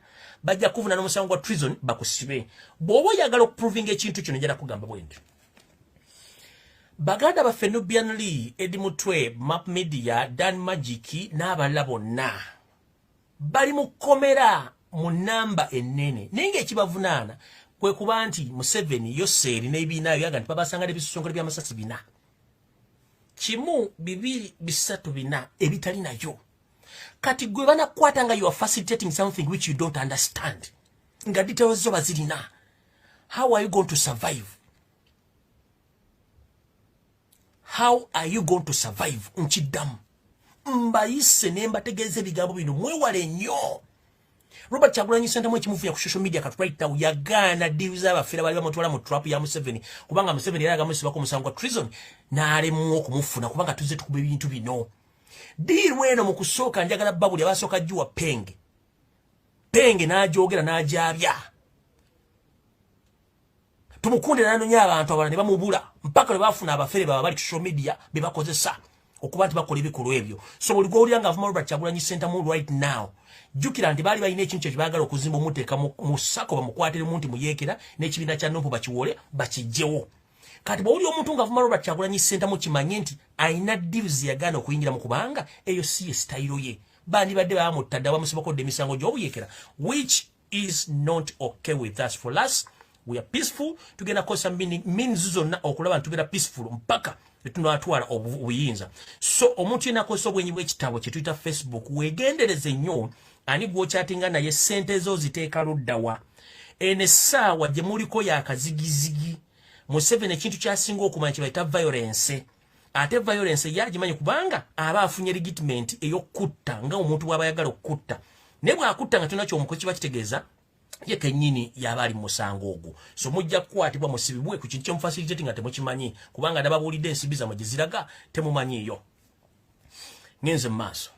bajja kuvuna n'omusango gwa treason bakusibe bw'oba oyagala okuprovinga ekintu kino njala kugamba bwendi baganda baffe Nubian Lee Eddy Mutwe Map Media Dan Magic n'abalala bonna bali mu kkomera mu namba ennene naye ng'ekibavunaana kwe kuba nti Museveni yoseeri n'ebiina byaga nti babasanga n'ebisusonkole by'amasasi bina kimu bibiri bisatu bina ebitali nayo kati gwe banakwata nga you are facilitating something which you don't understand nga details zo bazirina how are you going to survive nkiddamu mbayise ne mbategeeza ebigambo bino mwewale nnyo Robert Kyagulanyi Ssentamu ekimufunya ku social media kati right now yagaana deals z'abafera bali bamutwala mu trap ya Museveni kubanga Museveni era agamusibako musango wa treason n'alemu okumufuna kubanga tuzze tukuba ebintu bino. Deal weno mu kusooka njagala babuli abasooka jjuwa Penge n'ajoogera n'ajabya. Tumukunde n'anonya abantu abalala ne bamubula mpaka lwe bafuna abafere baba bali ku social media be bakozesa okuba nti bakola ebikolwa ebyo. So buli gw'olya ng'avuma Robert Kyagulanyi Ssentamu right now jukira nti baali balina ekintu kye baagala okuzimba omuteeka mu ssako bamukwatire mu nti muyeekera n'ekibiina kya Nupu bakiwole bakijjewo. Kati bw'oli omuntu ng'avuma Robert Kyagulanyi Ssentamu kimanye nti ayina deals yagaana okuyingira mu kubanga eyo si ye style ye. Bandi badde bamutadde bamusibako emisango gy'obuyeekera, which is not okay with us. For us, we are peaceful. Tugenda kosa means zonna okulaba ntugenda peaceful mpaka tunatwala obuyinza. So omuntu yena kosa obwenyi bw'ekitabo kye tuyita Facebook weegendereze nnyo ani gw'okyatinga naye ssente zo ziteeka luddawa. Ene essaawa gye muliko yakazigizigi. Museveni ekintu kyasinga okumanya kye bayita violence. Ate violence yagimanyi kubanga aba afunye legitimate ey'okutta nga omuntu bw'aba ayagala okutta. Ne bw'akutta nga tulina ky'omukozi kiba kitegeeza ye kennyini yaba ali mu musango ogwo. So mujja kukwatibwa musibibwe ku kintu ky'omufacilitating nga temukimanyi kubanga nababuulidde ensibi zammwe gye ziraga temumanyiiyo. Ngenze mu maaso.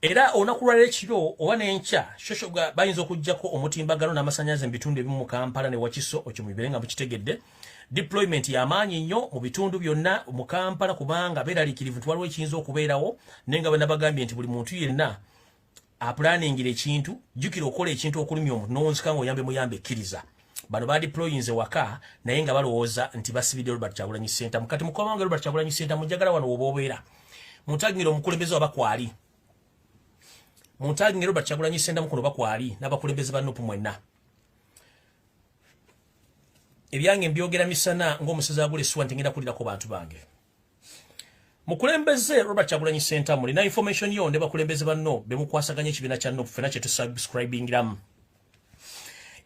Era olunaku lwa leero oba n'enkya shosho bayinza okuggyako omutimbagano n'amasannyalaze mu bitundu ebimu mu Kampala ne Wakiso ekyo mubire nga mukitegedde. Deployment y'amaanyi nnyo mu bitundu byonna mu Kampala kubanga beeraliikirivu nti waliwo ekiyinza okubeerawo naye nga banabagambye nti buli muntu yenna apulaningira ekintu jjukira okola ekintu okulumya omuntu n'owunzika ng'oyambe muyambe ekkiriza. Bano badeployinze waka naye nga balowooza nti basibidde Robert Kyagulanyi Ssentamu. Kati mukama wange Robert Kyagulanyi Ssentamu njagala wano woba obeera muntagingira omukulembeze wabakwali. Muntagingira Robert Kyagulanyi Ssentamu kuno bakwali n'abakulembeze ba Nupu mwenna. Ebyange mbyogera misana ng'omusezi agula essuwa nti ngenda kulirako bantu bange. Mukulembeze Robert Kyagulanyi Ssentamu lina information yo ne bakulembeze banno be mukwasaganya ekibiina kya Nupu fena kye tusubscribingiramu.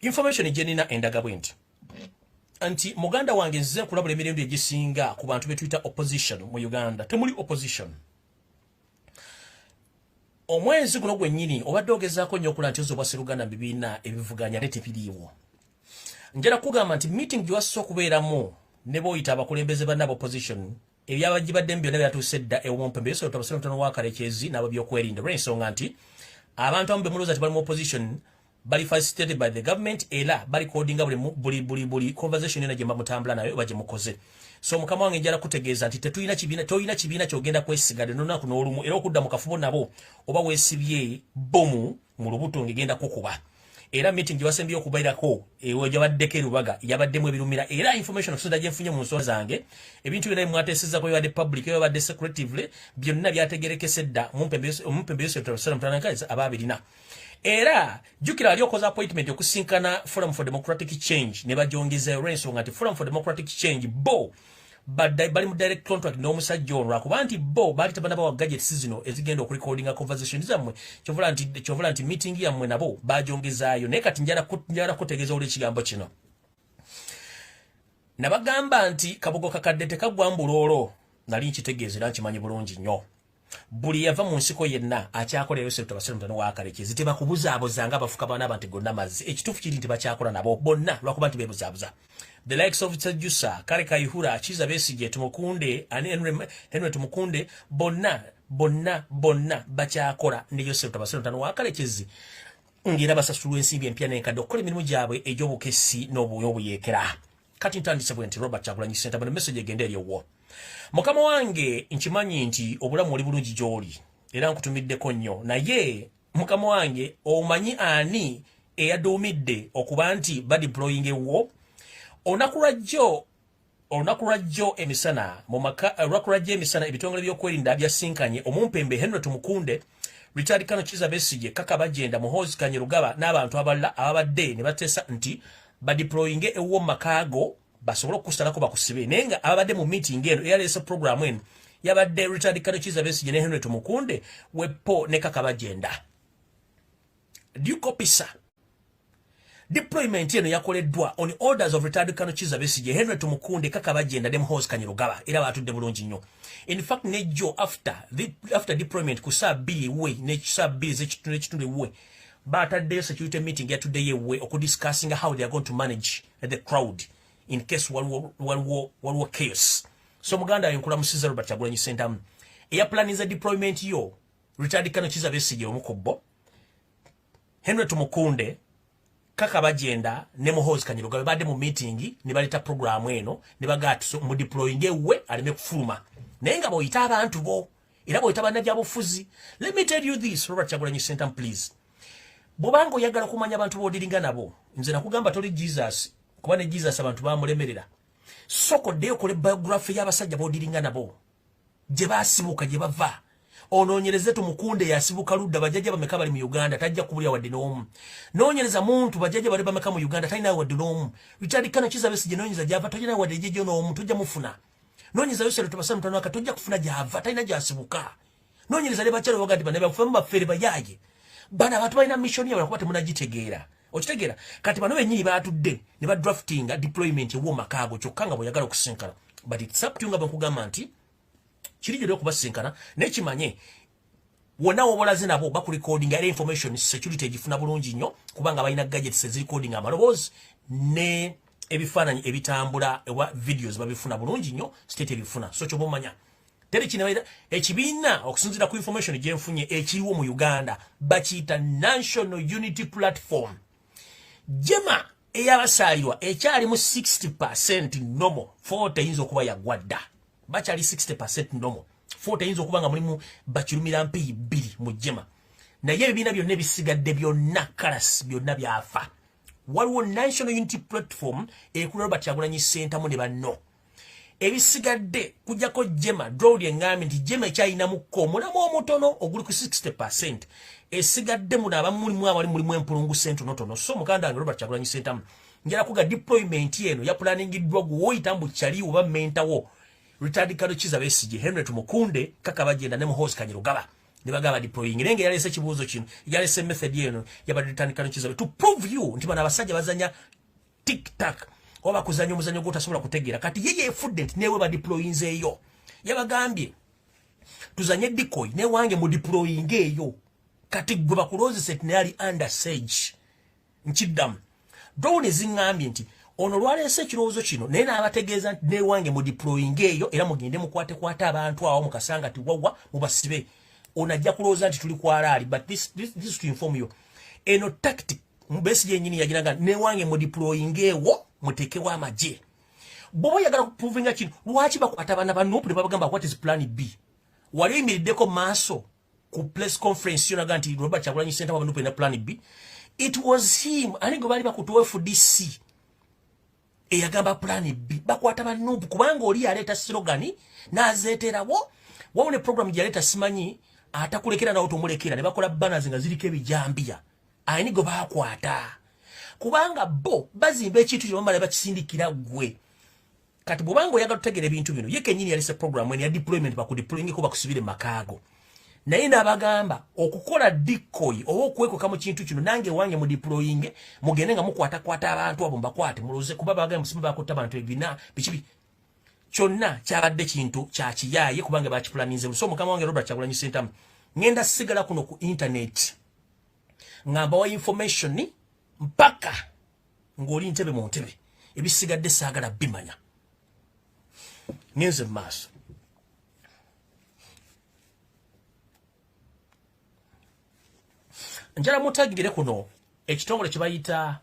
Information gye nina endaga bwenti anti muganda wange nzize kulabula emirembe egisinga ku bantu be tuyita opposition mu Uganda. Temuli opposition. Omwezi guno gwennyini obadde ogezaako nnyo okulaba nti ozobwase Luganda mu bibiina ebivuganya ne tebiriiwo. Njala kugamba nti meeting gye wassa okubeeramu ne b'oyita abakulembeze banna opposition ebyabagibadde byonna byatuuse dda ew'omumpembe yesu otabasira mutono wa Kalekezi n'ababyokwerinda olw'ensonga nti abantu abamu be mulowooza nti bali mu opposition bali facilitated by the government era bali codinga buli conversation yonna gye mutambula nayo oba gye mukoze. So mukama wange njala kutegeeza nti toyina kibiina ky'ogenda kwesigadde n'olunaku n'olumu era okudda mu kafubo nabo oba weesibye bomu mu lubuto ng'egenda kukuba. Era meeting gye basembi okubairako ewe gyabaddeko erubaga yabaddemu ebirumira era information okusoda gye nfunye mu nsonga zange ebintu byonna mwateesezako byabadde public byabadde secretively byonna byategerekese dda omumpembe Yosef Mutanakazi ababirina. Era jukira ali okoza appointment okusinkana Forum for Democratic Change ne bajongezayo olw'ensonga nti Forum for Democratic Change bo bali mu direct contract n'omusajja ono lwakuba nti bo baali tebanaba wa gadgets zino ezigenda okurecordinga conversation zammwe kyovula nti meeting yammwe nabo bajongezaayo naye kati njala kutegeeza olw'ekigambo kino. Nabagamba nti kabogo kakadde tekagwa mbuloolo nali nkitegeeza era nkimanyi bulungi nnyo. Buli yava mu nsiko yenna akyakola Yosef Tabasira mutono wa Kalekezi tebakubuzaabuza nga abafuka baana abantu gonna mazzi. Ekituufu kiri nti bakyakola nabo bonna lwakuba nti beebuzaabuza. The likes of Tsajusa, Kale Kayihura, Kiza Besigye, Tumukunde, ani Henry Tumukunde, bonna bakyakola ne Yosef Tabasira mutono wa Kalekezi. Ngera basasulwa ensimbi empya n'enkadde okukola emirimu gyabwe egy'obukessi n'obuyeekera. Kati ntandise bwe nti Robert Kyagulanyi Ssentamu ne message egenda eri ewwo. Mukama wange nkimanyi nti obulamu oli bulungi gy'oli era nkutumiddeko nnyo naye mukama wange omanyi ani eyaduumidde okuba nti badeploying ewwo olunaku lwajjo emisana ebitongole by'okwerinda byasinkanye omumpembe Henry Tumukunde Richard Kano Kiza Besigye Kaka Bajenda Muhoozi Kanyerugaba n'abantu abalala ababadde ne bateesa nti badeploying ewwo makaago basobola okukusalako bakusibe naye nga abadde mu meeting eno eyaleese program eno yabadde Richard Kano Kiza Besigye ne Henry Tumukunde Wepo ne Kaka Bajenda. Do you copy, sir? Deployment eno yakoleddwa on orders of retired Colonel Kizza Besigye, Henry Tumukunde, Kakabagenda, dem Horse Kanyirugaba, era batudde bulungi nnyo. In fact, nejo after deployment ku saa 2 we, ne saa 2 z'ekitundu we, bataddeyo security meeting yatudde yewe okudiscussing how they are going to manage the crowd in case waliwo chaos. So muganda yenkula musiza Robert Kyagulanyi Ssentamu. Eya planiza deployment yo, retired Colonel Kizza Besigye omukubbo, Henry Tumukunde, Kakabagenda, ne Horse Kanyirugaba badde mu meeting ne baleta program eno ne bagati so mu deploying ewe aleme kufuluma. Naye nga boyita abantu bo era boyita bannabyabufuzi. Let me tell you this, Robert Kyagulanyi Ssentamu, please. Bobanga oyagala kumanya abantu bodiringa nabo, nze nakugamba toli Jesus, kuba ne Jesus abantu bamulemerera. Soko deo kole biography y'abasajja bodiringa nabo, gye basibuka gye bava. Onoonyereze Tumukunde yasibuka ludda bajjajja bameka bali mu Uganda tajja kubulya wadde n'omu. Noonyereza muntu bajjajja bali bameka mu Uganda talina wadde n'omu. Richard Kano Kizza Besigye noonyereza gyava tojja wadde jjejjo n'omu tojja mufuna. Noonyereza Yosero Tubasa mutano aka tojja kufuna gyava talina gyasibuka. Noonyereza ne bakyalo bagati bane bafumu bafere bayaye. Bana abantu balina mission yabwe kuba temunagitegeera. Okitegeera kati bano bennyini batudde ne ba drafting deployment ewo makaago kyokka nga bwe yagala okusinkana. But it's up to you nga bakugamba nti Chirijo kubasinkana nekimanye wona wobolaze nabo bakurecording era information security egifuna bulungi nnyo kubanga balina gadgets eziricording amalobozi ne ebifaananyi ebitambula ewa videos babifuna bulungi nnyo state ebifuna so kyobomanya tere kinawera ekibiina okusinzira ku information gyenfunye ekiriwo mu Uganda bakiyita National Unity Platform jema eyabasaalirwa ekyali mu 60% nomo 40 yinza okuba yagwadda bachali 60% nomo 40 yinza okuba nga mulimu bakirumira mpi 2 mu jema naye ebibiina byonna ebisigadde byonna kalas byonna byafa waliwo National Unity Platform ekulu Robert Kyagulanyi Ssentamu ne banno ebisigadde kujjako jema drawd engambye nti jema ekyayinamuko omulamu omutono oguli ku 60% esigadde muno abamulimu abali mulimu empulungu sentonotono so mukanda wange Robert Kyagulanyi Ssentamu njala kuga deployment eno ya planningiddwa gwoyita mbu kyali oba mentawo Retired Colonel Kizza Besigye, Henry Tumukunde, Kakabagenda ne Horse Kanyirugaba. Ne bagaba deploying. Nenge yalese kibuzo kino, yalese method yeno yaba Retired Colonel Kizza to prove you nti bana basajja bazanya tic-tac. Oba kuzanya omuzanyo gotasobola kutegeera. Kati yeye efudde nti newe ba deploying eyo. Yabagambye tuzanye decoy ne wange mu deploying eyo. Kati gwe bakuloze set ne ali under siege. Nchiddamu. Drone zingambye nti ono lwalese ekirowoozo kino naye n'abategeeza nti newange mu deploying eyo era mugende mukwate abantu awo mukasanga ti wawa mubasibe ono ajja kulowooza nti tuli kwalaali but this to inform you eno tactic Besigye yennyini yagiraga newange mu deploying ewo muteekewo amagye bw'oba oyagala kuprovinga kino lwaki bakwata abaana ba Nuupu ne babagamba what is plan B wali oyimiriddeko maaso ku press conference yonaga nti Robert Kyagulanyi Ssentamu aba Nuupu ena plan B it was him ani gwe baali bakutuwa FDC eyagamba plan B bakwata ba Nuupu kubanga oli yaleeta slogan n'azeeterawo wawone program yaleeta simanyi atakulekera nawo tomulekera ne bakola banners nga ziriko ebijambiya ayini go bakwata kubanga bo bazimba ekintu kyo bamala bakisindikira gwe kati bw'obanga oyagala tutegera ebintu bino ye kennyini yalese program eno ya deployment bakudeploying ko bakusibire makaago naye n'abagamba okukola decoy oba okwekoka mu kintu kino nange wange mu deploying mugende nga mukwata abantu abo mbakwate muloze kuba bagamba musimu bakotta abantu ebina bikibi kyonna kyabadde kintu kya kiyaye kubanga bakiplaninze so mukama wange Robert Kyagulanyi Ssentamu ngenda sigala kuno ku internet ngamba wa information mpaka ng'oli ntebe mu ntebe ebisigadde saagala bimanya ngenze maaso njala mutagire kuno ekitongole kye bayita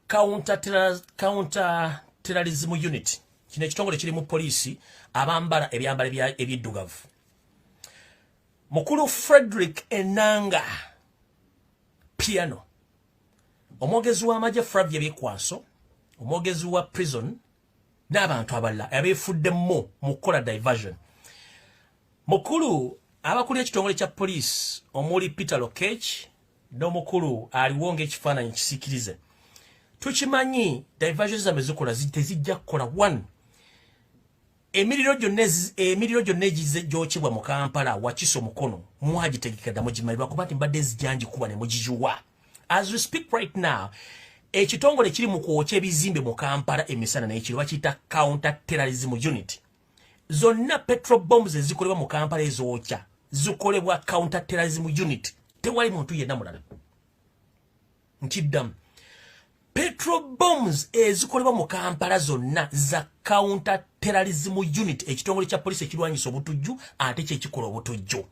counter terrorism unit kino ekitongole kiri mu poliisi abambala ebyambalo ebiddugavu mukulu Frederick Enanga piano omwogezi w'amagye Flavia Byekwaso omwogezi wa prison n'abantu abalala abeefuddemu mu kukola diversion mukulu abakulu ekitongole kya police omuli Peter Lokech n'omukulu aliwo ng'ekifaananyi kisiikirize tukimanyi diversion zambe zikola tezijja kukola one emiriro gyonna egize gyokebwa mu Kampala Wakiso Mukono mwagitegeka dda mugimalirwa kuba nti mbadde zijanji kuba ne mugijuwa As we speak right now, ekitongole kiri mu kwokya ebizimbe mu Kampala emisana n'ekiro bakiyita counter terrorism unit. Zonna petrol bombs ezikolebwa mu Kampala ezookya zikolebwa counter terrorism unit. Tewali muntu yenna mulala. Nkiddamu. Petrol bombs ezikolebwa mu Kampala zonna za counter terrorism unit, ekitongole kya police ekirwanyisa obutujju ate kyekikola obutujju.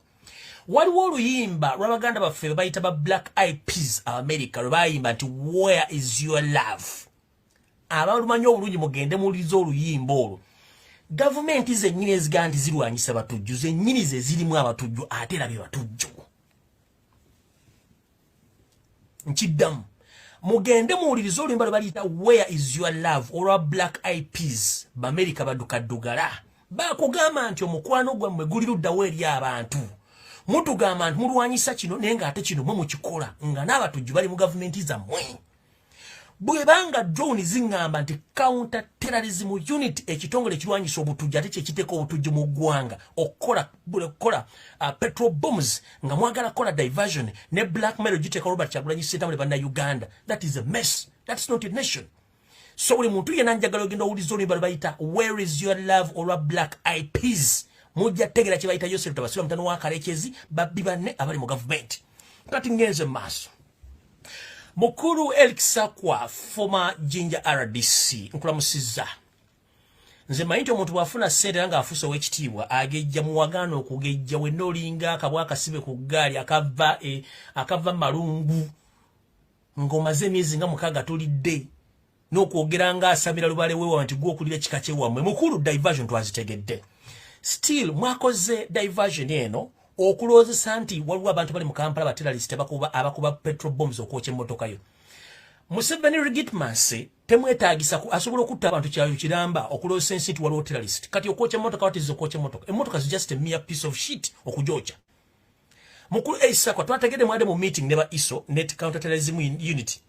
Waliwo oluyimba lw'Abaganda baffe bayita ba Black Eyed Peas America lwe bayimba nti where is your love. Abalumanyi obulungi mugende muwulirize oluyimba olwo. Gavumenti zennyini ezigaa nti zirwanyisa batujju zennyini ze zirimu abatujju ate era be batujju. Nkiddamu. Mugende muwulirize oluyimba lwe baliyita where is your love olwa Black Eyed Peas B'Amerika badukaddugala. Bakugamba nti omukwano gwammwe guli luddawo eri abantu. Mutugamba nti mulwanyisa kino naye ng'ate kino mwe mukikola nga n'abatujju bali mu gavumenti zammwe. Bwebanga drone zingamba nti counter terrorism unit ekitongole kirwanyisa obutujju ate kyekiteeka obutujju mu ggwanga okukola petrol bombs nga mwagala kola diversion ne blackmail giteeka Robert Kyagulanyi Ssentamu ne bannayuganda. That is a mess. That's not a nation. So buli muntu yenna njagala ogenda owuliza oluyimba lwe bayita where is your love olwa Black Eyed Peas. Mujja tegera kye bayita Yosef Tabasira mutano wa Kalekezi babbi banne abali mu gavumenti. Kati ngenze maaso. Mukuru Eric Sakwa former Jinja RDC nkulamusiza. Nze mayinti omuntu bwafuna ssente nga afuuse ow'ekitiibwa agejja mu wagaano okugejja we nolinga akabwa akasibe ku ggaali akava malungu ng'omaze emyezi nga 6 tulidde n'okwogera nga asamira lubale weewa nti gwe okulira kika kyewammwe. Mukulu diversion twazitegedde. Still mwakoze diversion eno okulozesa nti waliwo abantu bali mu Kampala baterrorist abakuba petrol bombs okwokya emmotoka yo. Museveni Rigitmansi temwetaagisa asobola okutta abantu kyayo kiramba okulozesa ensi nti waliwo terrorist. Kati okwokya emmotoka watiza okwokya emmotoka. Emmotoka is just a mere piece of shit okujokya. Mukulu Eisakwa twategedde mwade mu meeting ne ba ISO net counter terrorism unit.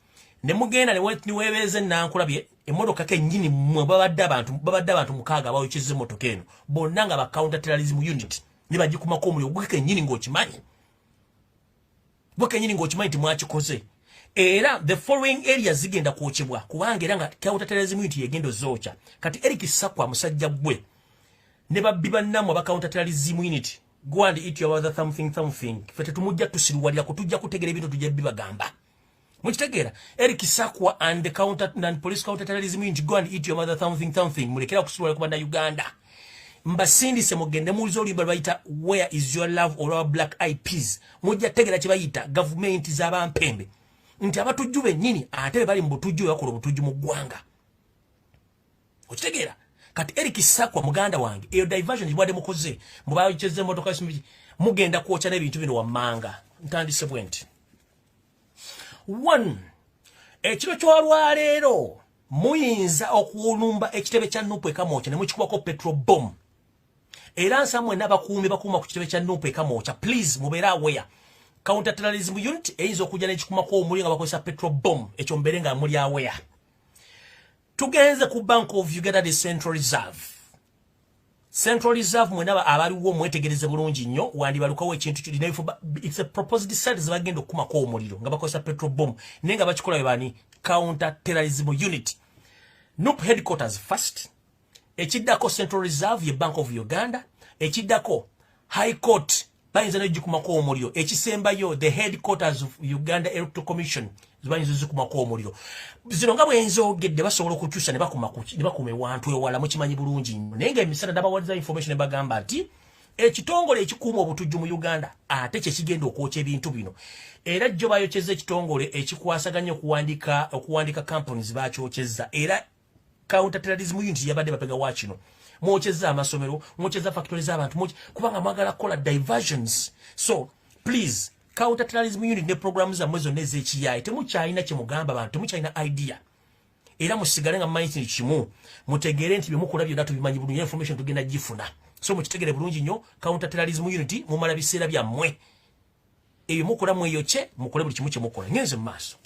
Ne mugenda ne weebeze nankulabye emmotoka kennyini mmwe babadde abantu 6 abayokyeza emmotoka eno bonna nga ba counter terrorism unit. Ne bagikumako omuliro gwe kennyini ng'okimanyi. Gwe kennyini ng'okimanyi nti mwakikoze. Era the following areas zigenda kwokyebwa kubanga era nga counter terrorism unit yegenda ozookya. Kati Eric Sakwa musajja gwe ne babbi bannammwe aba counter terrorism unit go and eat your other something. Fete tumujja tusiruwalira kutujja kutegera ebintu tujja bibagamba. Mukitegeera Eric Sakwa and the police counter terrorism unit go and eat your mother something. Mulekera kusiruwalira ku bannayuganda. Mbasindise mugende mulizo oluyimba lwe where is your love or Black Eyed Peas. Mujja tegera kye bayita gavumenti z'abampembe nti abatujju bennyini ate bali mu butujju bakola obutujju mu ggwanga. Okitegeera kati Eric Sakwa muganda wange eyo diversion gibwadde mukoze mubayokyeza emmotoka mugenda kwokya n'ebintu bino wammanga. Ntandise bwe nti 1 ekiro ky'olwaleero muyinza okulumba ekitebe kya Nupu ekamwokya ne mukikubako petrol bomb. Era nsamwe n'abakuumi bakuuma ku kitebe kya Nupu ekamwokya. Please mubeere aware. Counter terrorism unit eyinza okujja n'ekikumako omuliro nga bakozesa petrol bomb. Ekyo mbeere nga muli aware. Tugenze ku Bank of Uganda the Central Reserve. Central Reserve mwenaba abaliwo mwetegereze bulungi nnyo wandibalukawo ekintu kirina it's a proposed site zibagenda okukumako omuliro nga bakozesa petrol bomb naye nga bakikola bani counter terrorism unit. Nup headquarters first. Ekiddako Central Reserve ye Bank of Uganda. Ekiddako High Court bayinza n'ogikumako omuliro. Ekisembayo the headquarters of Uganda Electoral Commission zibayinza zikumako omuliro. Zino nga bwenzogedde basobola okukyusa ne bakuma ewantu ewala mukimanyi bulungi nnyo. Naye nga emisana n'abawaliza information ne bagamba nti ekitongole ekikuuma obutujju mu Uganda ate kye kigenda okwokya ebintu bino. Era jjo bayokyeza ekitongole ekikwasaganya okuwandika companies bakyokyeza. Era counter terrorism unit yabadde bapega wa kino. Mwokyeza amasomero, mwokyeza factories z'abantu, kubanga mwagala kola diversions. So please counter terrorism unit ne programs za mwezo nez'ekiyayi temukyalina kye mugamba abantu, temukyalina idea. Era musigale nga mmanyi kintu kimu mutegere nti bye mukola byonna tubimanyi bulungi, information tugenda gifuna. So mukitegere bulungi nnyo counter terrorism unit mumala biseera byammwe. Ebyo mukola mweyokye mukole buli kimu kye mukola. Ngenze mu maaso.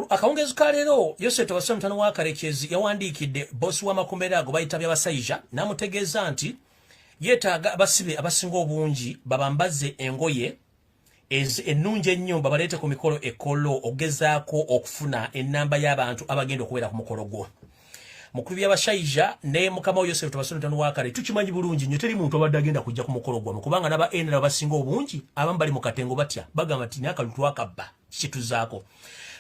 akawungezo kalero Yoseto wasamtano wakarekezi yawandikidde boss wa makomera ago bayita by'abasayija namutegeeza nti yetaaga abasibe abasinga obungi babambaze engoye ennungi ennyo babalete ku mikolo ekolo ogezaako okufuna ennamba y'abantu abagenda okubeera ku mukolo gwo mukulu by'abasayija ne mukama Yoseto wasamtano wakare tukimanyi bulungi nnyo teri muntu abadde agenda kujja ku mukolo gwo kubanga naba enera basinga obungi abamu bali mu katengo batya bagamba nti nakalutu akabba kituzaako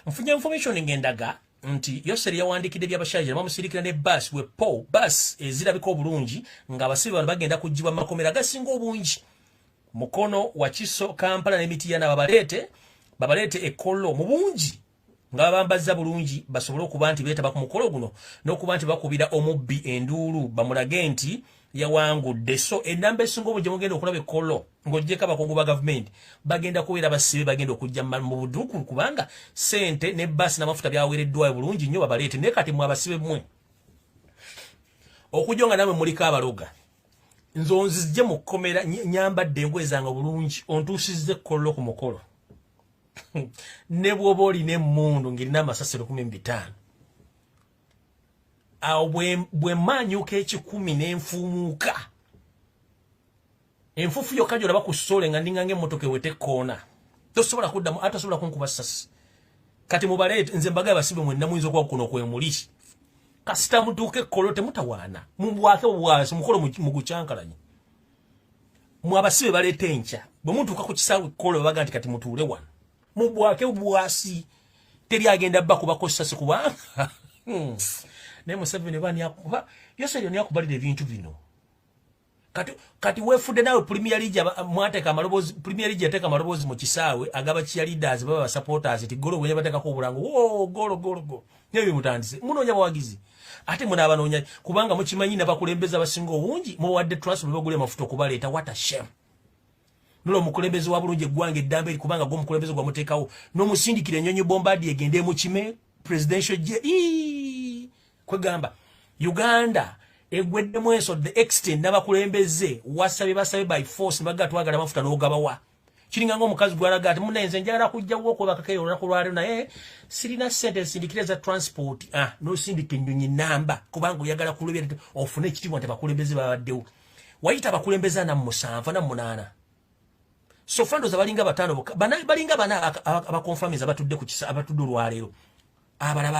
mfunye information ngendaga nti Yoseri yawandikidde by'abashaija bamusirikira ne bus we po bus ezirabika obulungi nga abasibe bano bagenda kujjibwa makomera gasinga obungi mukono wa Kiso Kampala n'emiti na babalete ekolo mu bungi nga bambaza bulungi basobole okuba nti beeta ku mukolo guno n'okuba nti bakubira omubbi enduulu bamulage nti yawangudde so enamba esinga obungi mugenda okulaba ekolo ng'oggyeko abakungu ba gavumenti bagenda kubeera basibe bagenda okujja mu buduuku kubanga sente ne basi n'amafuta byaweereddwayo bulungi nnyo babaleete naye kati mwe abasibe mmwe okujja nga namwe muliko abaloga nzonzizze mu kkomera nyambadde engoye zange bulungi ontuusizza ekkollo ku mukolo ne bw'oba olina emmundu ng'erina amasasi 15 awo bwe manyuka 10 n'enfuumuuka enfufu yokka gy'olaba ku ssole nga ndinga ng'emmotoka eweta ekkoona tosobola kuddamu ate tosobola kunkuba ssasi kati mubaleete nze mbaga abasibe mwenna muyinza okuba kuno kwemuli kasita mutuuka ekkolo temutawaana mubwake bwasi mukolo mugucyankalanye mwe abasibe baleeta enkya bwe mutuuka ku kisaawe ekkolo babaga nti kati mutuule wano mubwake bwasi teri agenda bakubako ssasi kubanga ne Museveni bani yakuba Yoseri ni yakubalira ebintu bino kati wefudde nawe Premier League mwateka amalobozi Premier League yateka amalobozi mu kisaawe agaba chia leaders baba supporters ti golo bwe bateka ko bulango golo nyebi mutandise munonya bawagizi ate muna abanoonya kubanga mukimanyi nabakulembeza basinga obungi mu wadde transfer bagule mafuta okubaleta what a shame nulo mukulembezi wa bulungi gwange eddambe kubanga gwo mukulembezi gwa mutekawo no musindikire nyonyi bombadi egende mu kime presidential kwegamba Uganda egwedde mweso the extent nabakulembeze wasabe basabe by force baga twagala mafuta n'ogabawa kiringa ng'omukazi gwalaga ati munenze njagala kujjawo ko bakakeyo olunaku naye sirina sente sindikireza transport no sindike nnyonyi namba kubanga oyagala kulubya ofune ekitibwa nti bakulembeze babaddewo wayita bakulembeza na 7 na 8 so fando za balinga batano balinga bana abakonfirmiza batudde ku kisa abatudde olwaleero abala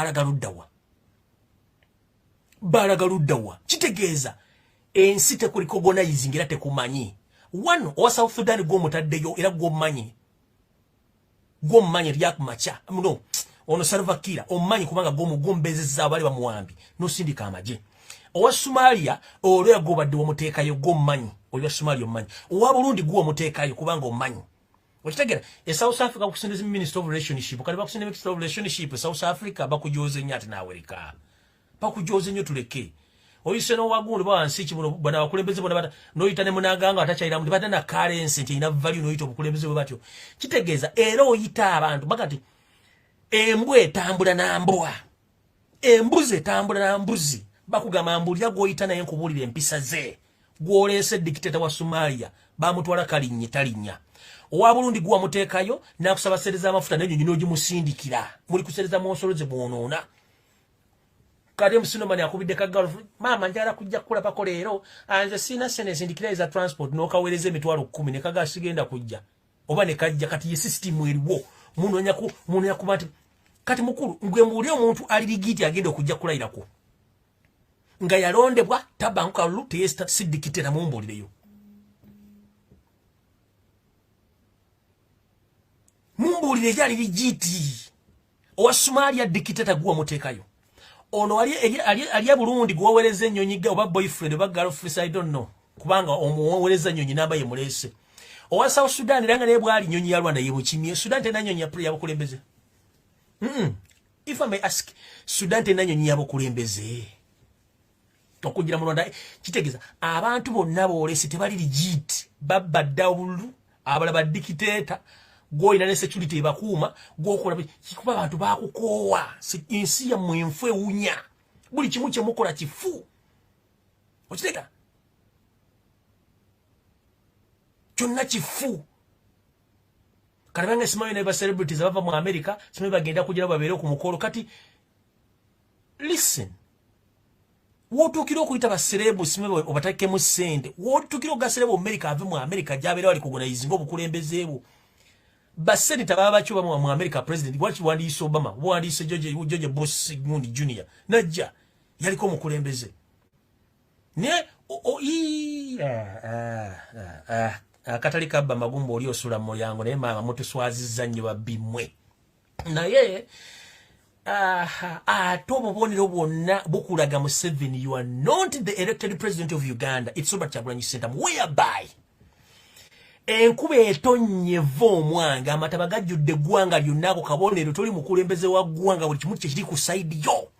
balagaluddawa kitegeeza ensi tekuliko organizing era tekumanyi wano owa South Sudan gwo mutaddeyo era gwo mmanyi lyakumacha no ono Salva Kiir omanyi kubanga gwo mugombezeza abali bamuwambi no sindika amaje owa Somalia olya gwo badde womuteekayo gwo mmanyi owa Somalia omanyi owa Burundi gwo muteekayo kubanga omanyi okitegera South Africa kusindiza Minister of Relationship kali bakusindiza Minister of Relationship South Africa bakujoze nyati nawereka pakujoze nyo tuleke oyiseno wagulu bansi kibuno bana bakulembeze bona noyita ne munaganga atachaira mu batana currency nti ina value noyita obukulembeze batyo kitegeeza era oyita abantu bakati embwe etambula na mbwa embuzi etambula na mbuzi bakugama mbulya goyita naye nkubulira empisa ze gwolese dictator wa Somalia bamutwala kalinye talinya owa Burundi gwa muteekayo nakusaba sereza amafuta nenyo nyino gimusindikira muri kusereza monsoloze bwonona kade musinomani akubidde kagalo mama njala kujja kula pako leero anze sina sene sindikira za transport nokawereze emitwalo 10 ne kaga sigenda kujja oba ne kajja kati ye system eriwo muno yakubati kati mukulu ngwe muri omuntu ali ligiti agenda okujja kulairako nga yalondebwa tabanka lute yesta sidikitera mumbolireyo mumbulire yali ligiti owa Somalia dikiteta gwa mutekayo ono ali Burundi gwowereza ennyonyi ga oba boyfriend oba girlfriend I don't know kubanga omuwereza ennyonyi namba ye mulese owa South Sudan langa ne bwali nyonyi ya Rwanda ye mukimye Sudan tena nyonyi ya yabukulembeze if I may ask Sudan tena nyonyi yabukulembeze okugira mu Rwanda kitegeza abantu bonna boolese tebali legit babadda obulu abala badikiteta goina ne security bakuuma gokola kikuba abantu bakukowa insi ya mwinfwe unya buli kimu kye mukola kifu okiteka kyonna kifu kati bange simanyi ne ba celebrities abava mu America simanyi bagenda kugira babeere ku mukolo kati listen wotukira okuyita ba celeb simanyi obatake mu sente wotukira ga celeb America ave mu America jabeera wali kugonize obukulembezeebo ba senator baba chuba mu America president wachi wandise Obama wandise George Bush Jr najja yaliko mukulembeze ne akatali kabba magumbo oli osula mu yango naye mama mutuswaziza nnyo babimwe naye atobo bonero bonna bukulaga mu 7 you are not the elected president of Uganda it's Robert Kyagulanyi Ssentamu whereby enkuba etonyevo omwanga amataba gajjudde eggwanga lyonnako kabonero toli mukulembeze wa ggwanga buli kimu kiri ku side yo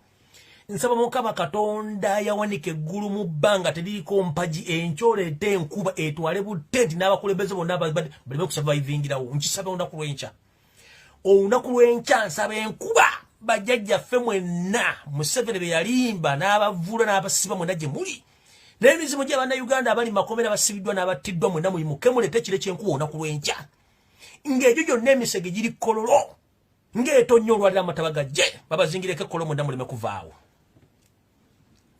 nsaba Mukama Katonda yawanika eggulu mu bbanga teririko mpaji enkyolete enkuba etwale butenti n'abakulembeze bonna baleme kusurvivingirawo nkisaba olunaku lw'enkya nsaba enkuba bajjajjaffe mwenna Museveni be yalimba n'abavula n'abasiba mwenna gye muli n'emizimu gy'Abannayuganda abali makomera basibiddwa n'abattiddwa mwenna muyimuke mulete ekire ky'enkuba olunaku lw'enkya ng'egyo gyonna emisege giri kololo ng'etonnya olwalira amataba gajje babazingireko ekkolo mwenna muleme kuvaawo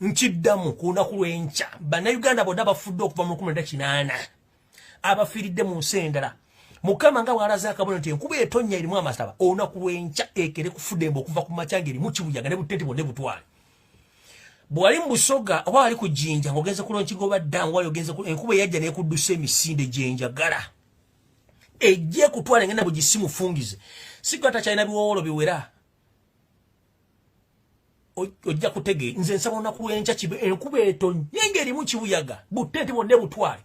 nkiddamu ku lunaku lw'enkya Bannayuganda bonna bafudde okuva mu 1998 abafiiridde mu nsi endala Mukama nga walaza akabona nti enkuba etonnya erimu amataba olunaku lw'enkya ekere kufudemba okuva ku makyanga erimu kibuyaga ne butenti bonna butwale bwali mbusoga oba ali kujinja ngogenze kulonkigoba ddamu wali ogenze enkuba yajja n'ekuddusa emisinde gyenjagala ejje kutwala ngenda bugisimu fungize sigata China biwolo biwera ojja kutege nze nsaba olunaku lw'enkya kibe enkuba etonnya erimu kibuyaga butenti bonna butwale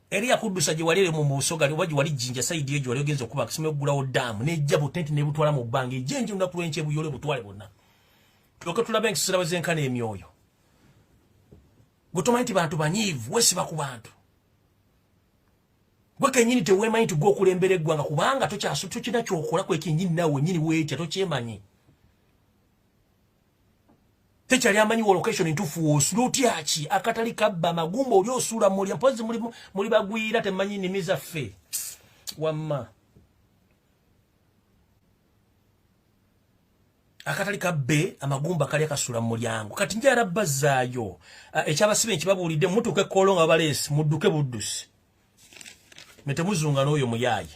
eri yakuddusa gye walire mu busoga oba gye wali jinja saidi ejo wali ogenze okuba kisime gulawo ddamu n'ejja butenti ne butwala mu bbanga ejjenje olunaku lw'enkya ebuyole butwale bonna tuloke tulabe enkisira bazenkana emyoyo gutomanyi nti bantu banyiivu wesiba ku bantu gwe kenyini teweemanyi nti gwe okulembera eggwanga kubanga tokina kyokola kwekinyini nawe wenyini weekya tokyemanyi tekyali amanyi wa location ntufu wosula otya ki akatali kabba magumba oli osula mulya mpozi muli bagwira temanyi nnimi zaffe wamma akatali kabbe amagumba kali akasula mu mulyango kati njala bazzaayo ekyabasibe nkibabuulidde mutuuke kolonga baleesi mudduke buddusi metemuzunga n'oyo muyayi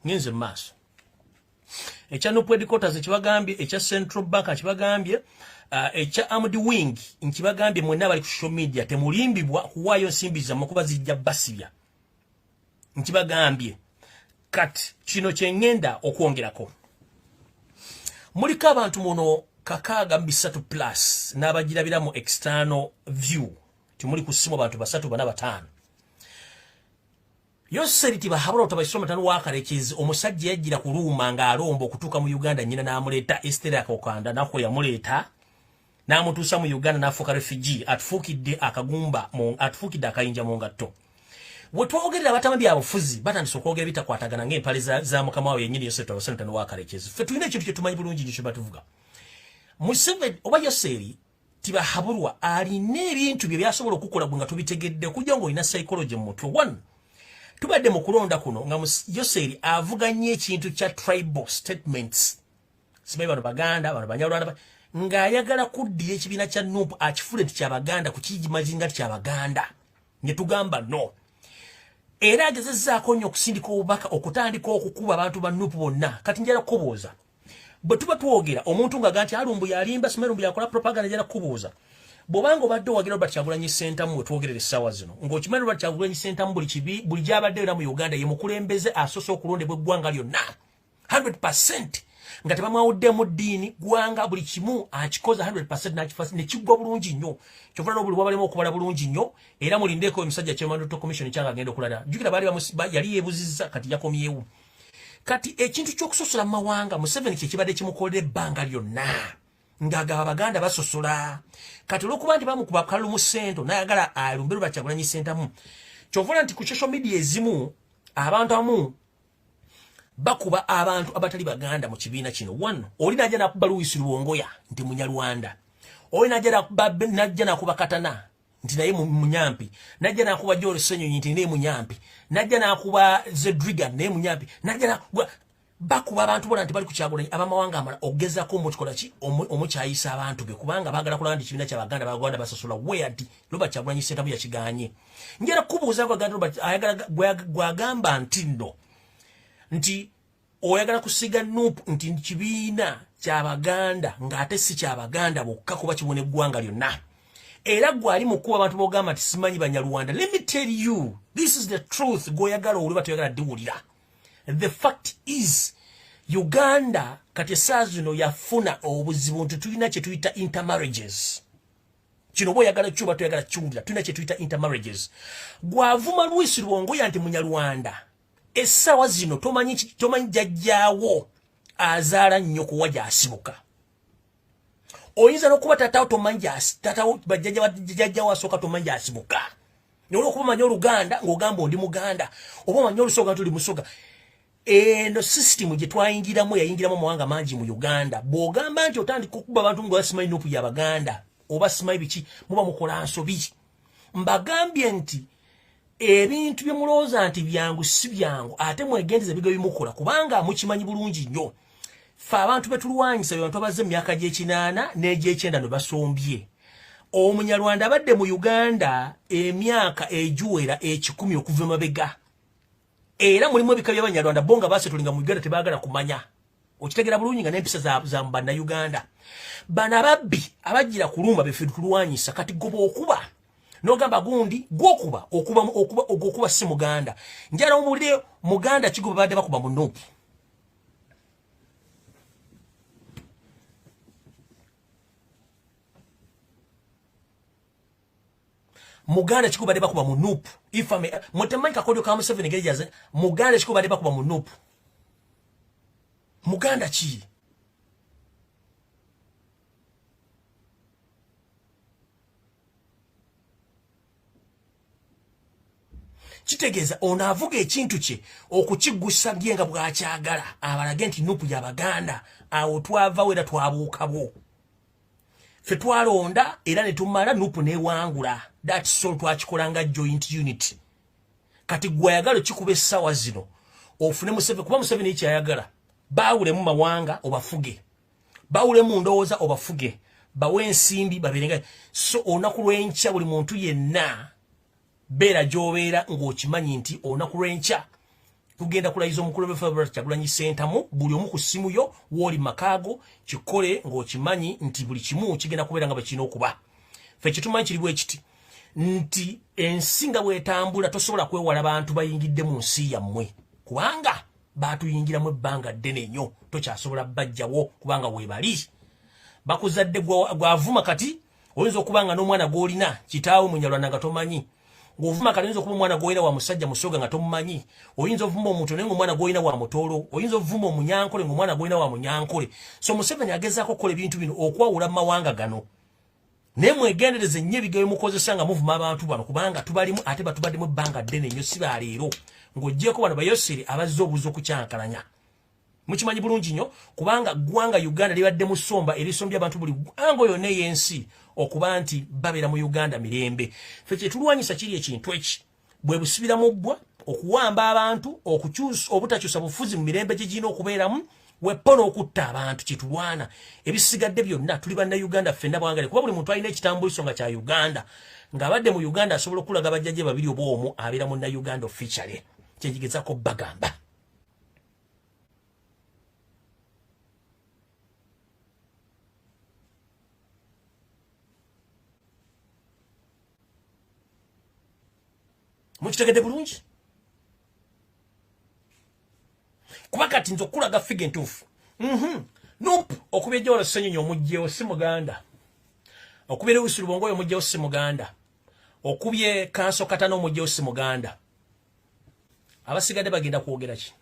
ngenze maaso ekya Nupu headquarters ekibagambye ekya Central Bank ekibagambye ekya Armed Wing nkibagambye mwenna bali ku social media temulimbibwa kuwaayo nsimbi zammwe kuba zijja basibya nkibagambye kati kino kyengenda okwongerako muliko abantu muno kakaaga 3 plus n'abagirabira mu external view timuli kusimu abantu 3 bana 5 yoseriti bahabula otabaisoma tanu wakarekezi omusajja yajira kuluma nga alombo okutuka mu Uganda nyina n'amuleta Esther akokanda nako yamuleta n'amutuusa mu Uganda n'afuuka refugee atufukidde akagumba atufukidde akayinja mu ngatto wetwogerera batama byabufuzi batandise okwogera bitakwatagana ng'empale za mukama wawe yennyini Yoseriti abasana tanu wakarekezi ffe tulina ekintu kye tumanyi bulungi nnyo kye batuvuga Museveni oba Yoseri tibahabulwa alina ebintu bye byasobola okukola bwe nga tubitegedde okujja ng'olina psychology mu mutwe one tubadde mu kulonda kuno nga Yoseri avuganye ekintu kya tribal statements simanyi bano baganda bano banyalwanda ng'ayagala kuddira ekibiina kya Nupu akifule nti kyabaganda kukigimazinga ti kyabaganda ne tugamba no era agezezzaako nnyo okusindika obubaka okutandika okukuba abantu ba Nupu bonna kati njala kukubuuza bwe tuba twogera omuntu ng'aga nti Lumbuye alimba Lumbuye akola propaganda njala kukubuuza bw'obanga obadde owagira Robert Kyagulanyi Ssentamu we twogerera essaawa zino ng'okimanyi Robert Kyagulanyi Ssentamu buli gy'abadde era mu Uganda ye mukulembeze asoose okulondebwa eggwanga lyonna 100% nga tebamwawuddemu ddiini gwanga buli kimu akikoza 100% nekigwa bulungi nnyo kyova n'obuli bwabalemu okubala bulungi nnyo era mulindeeko emisajja ky'Environmental Commission kyanga agenda okulala jjukira yali yeebuzizza kati yakomyewo kati ekintu ky'okusosola mu mawanga Museveni kye kibadde kimukolera ebbanga lyonna ng'agaba Abaganda basosola kati olw'okuba nti bamukuba kalulu mu ssento n'ayagala alumbe Robert Kyagulanyi Ssentamu kyovula nti ku social media ezimu abantu amu bakuba abantu abatali Baganda mu kibiina kino one oli najja nakuba Louis Luwongoya nti Munyarwanda oli najja nakuba Katana nti naye munyampi najja nakuba Joel Senyonyi nti naye munyampi najja nakuba Zedriga naye munyampi najja nakuba bakuba abantu bona nti bali ku Kyagulanyi abamawanga amala ogezako omukikola ki omukyayisa abantu be kubanga bagala kulaba nti kibiina ky'Abaganda baganda basasula weadi Robert Kyagulanyi Ssentamu yakiganye njera kubuuza kwa Ganda Robert ayagala gwagamba nti nno nti oyagala kusiga Nuupu nti kibiina ky'Abaganda ng'ate si ky'Abaganda bokka kuba kimune eggwanga lyonna era gwali mukuba abantu bogamba nti simanyi Banyarwanda. Let me tell you, this is the truth. Goyagala oliba toyagala diwulira. The fact is Uganda kati esazino yafuna obuzibu nti tulina kye tuyita intermarriages. Kino boyagala chuba toyagala chulira tulina kye tuyita intermarriages. Gwavuma Luisi Luongo yanti Munyarwanda. Essawa zino tomanyi jajjawo azaala nnyo kuwaja asibuka. Oyinza n'okuba tatawo tomanyi tatawo bajjajjawo asooka tomanyi asibuka. N'olwokuba omanyi Oluganda ng'ogamba ndi Muganda oba omanyi Olusoga tuli Musoga. Eno system gye twayingiramu yayingiramu amawanga mangi mu Uganda. Bw'ogamba nti otandika okukuba abantu nga basimanyi Nuupu y'Abaganda oba simanyi biki muba mukola nsobi. Mbagambye nti ebintu bye mulowooza nti byangu si byangu ate mwegendeze biga bimukola kubanga mukimanyi bulungi nnyo. Ffe abantu betulwanyisa abantu abaze emyaka gy'ekinaana n'egy'ekyenda ne basombye. Omunyarwanda abadde mu Uganda emyaka egiwera 10 okuva emabega. Era mulimu ebika by'Abanyarwanda bonga basetulinga mu Uganda tebaagala kumanya. Okitegera bulungi nga n'empisa za Bannayuganda. Bano ababbi abajjira kulumba be ffe tulwanyisa kati goba okuba n'ogamba gundi gwokuba okuba si Muganda. Njala omulire Muganda kigoba badde bakuba mu Nuupu. Muganda chikuba deba kuba mu Nuupu. Ifame mutemanyi kakodio ka Museveni gejaza Muganda chikuba deba kuba mu Nuupu. Muganda ki? Kitegeza onavuga ekintu kye okukigusa byenga bwakyagala abalage nti Nuupu y'Abaganda awo twava wera twabuukabo. Ffe twalonda era ne tumala Nuupu neewangula. That's all twakikolanga joint unit. Kati gwayagala kikuba essawa zino ofune Museveni kuba Museveni kyayagala baawule mu mawanga obafuge baawule mu ndowooza obafuge bawe ensimbi baberenga so olunaku lw'enkya buli muntu yenna beera gy'obeera ng'okimanyi nti olunaku lw'enkya tugenda kulayiza omukulu w'Effeebulati Kyagulanyi Ssentamu buli omu ku ssimu yo w'oli makaago kikole ng'okimanyi nti buli kimu kigenda kubeera nga bwe kirina okuba. Ffe kitumanyi kiri bwe kiti nti ensinga bwetambula tosobola kwewala bantu bayingidde mu nsi yammwe kubanga baatuyingiramu ebbanga ddene nnyo tokyasobola bajjawo kubanga weebali bakuzadde gwavuma kati oyinza okubanga n'omwana gw'olina kitaawe Munyarwanda nga tomanyi ng'ovuma kati oyinza okuba omwana gw'olina wa musajja Musoga nga tomumanyi oyinza ovuma omuntu naye ng'omwana gw'olina wa Mutoolo oyinza ovuma Omunyankole ng'omwana gw'olina wa Munyankole. So Museveni agezaako okukola ebintu bino okwawula mu mawanga gano. Ne mwegendereze nnyo ebigayo mukozesa nga muvuma abantu bano kubanga tubalimu ate batubaddemu ebbanga ddene nnyo si baleero ng'oggyeko bano Bayosire abazze obuzi okukyankalanya. Mukimanyi bulungi nnyo kubanga ggwanga Uganda libadde mu ssomba erisombya abantu buli ggwanga yonna ey'ensi okuba nti babeera mu Uganda mirembe. Ffe kye tulwanyisa kiri ekintu eki bwe busibiramu bbwa okuwamba abantu obutakyusa bufuzi mu mirembe gye girina okubeeramu wepono okutta abantu kitulwana ebisigadde byonna tuli Bannayuganda ffenna bwangale kuba buli muntu alina ekitambuliso nga kya Uganda ng'abadde mu Uganda asobola okulaga bajjajje babiri oba omu abeera Munnayuganda officially kyenjigezako bagamba. Mukitegedde bulungi kuba kati nze okulaga fige entuufu. Nuupu okubya Joel Senyonyi omugjewo si Muganda okubya Luisi Luongo omugjewo si Muganda okubye Kanso Katana omugjewo si Muganda. Abasigadde bagenda kwogera ki?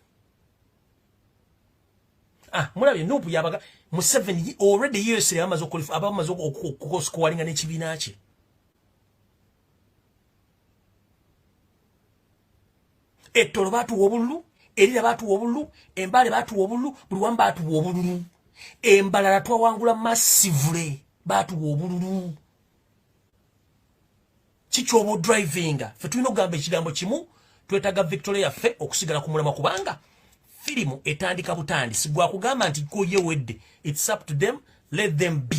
Mulabye Nuupu yabaga Museveni already yesire amaze okukolinga n'ekibiina kye. Ettolo baatuwa obululu Erira baatuwa obululu Embale baatuwa obululu buli wamu baatuwa obululu Embalala twawangula massively baatuwa obululu. kichobo driving fe tulino gamba ekigambo kimu twetaga Victoria fe okusigala ku mulama kubanga filimu etandika butandi sigwa kugamba nti ko yewedde it's up to them let them be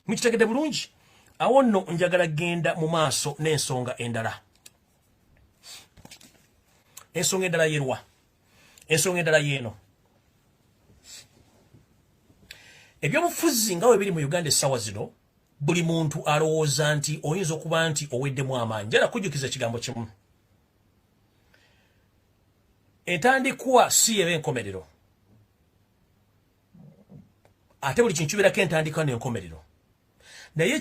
mikitegede bulungi awo nno njagala genda mu maaso n'ensonga endala ensonga endala yerwa ensonga endala yeeno ebyobufuzi nga we biri mu Uganda essawa zino buli muntu alowooza nti oyinza okuba nti oweddemu amaanyi njala kujjukiza ekigambo kimu entandikwa si eba enkomerero ate buli kintu kibeerako entandikwa n'enkomerero naye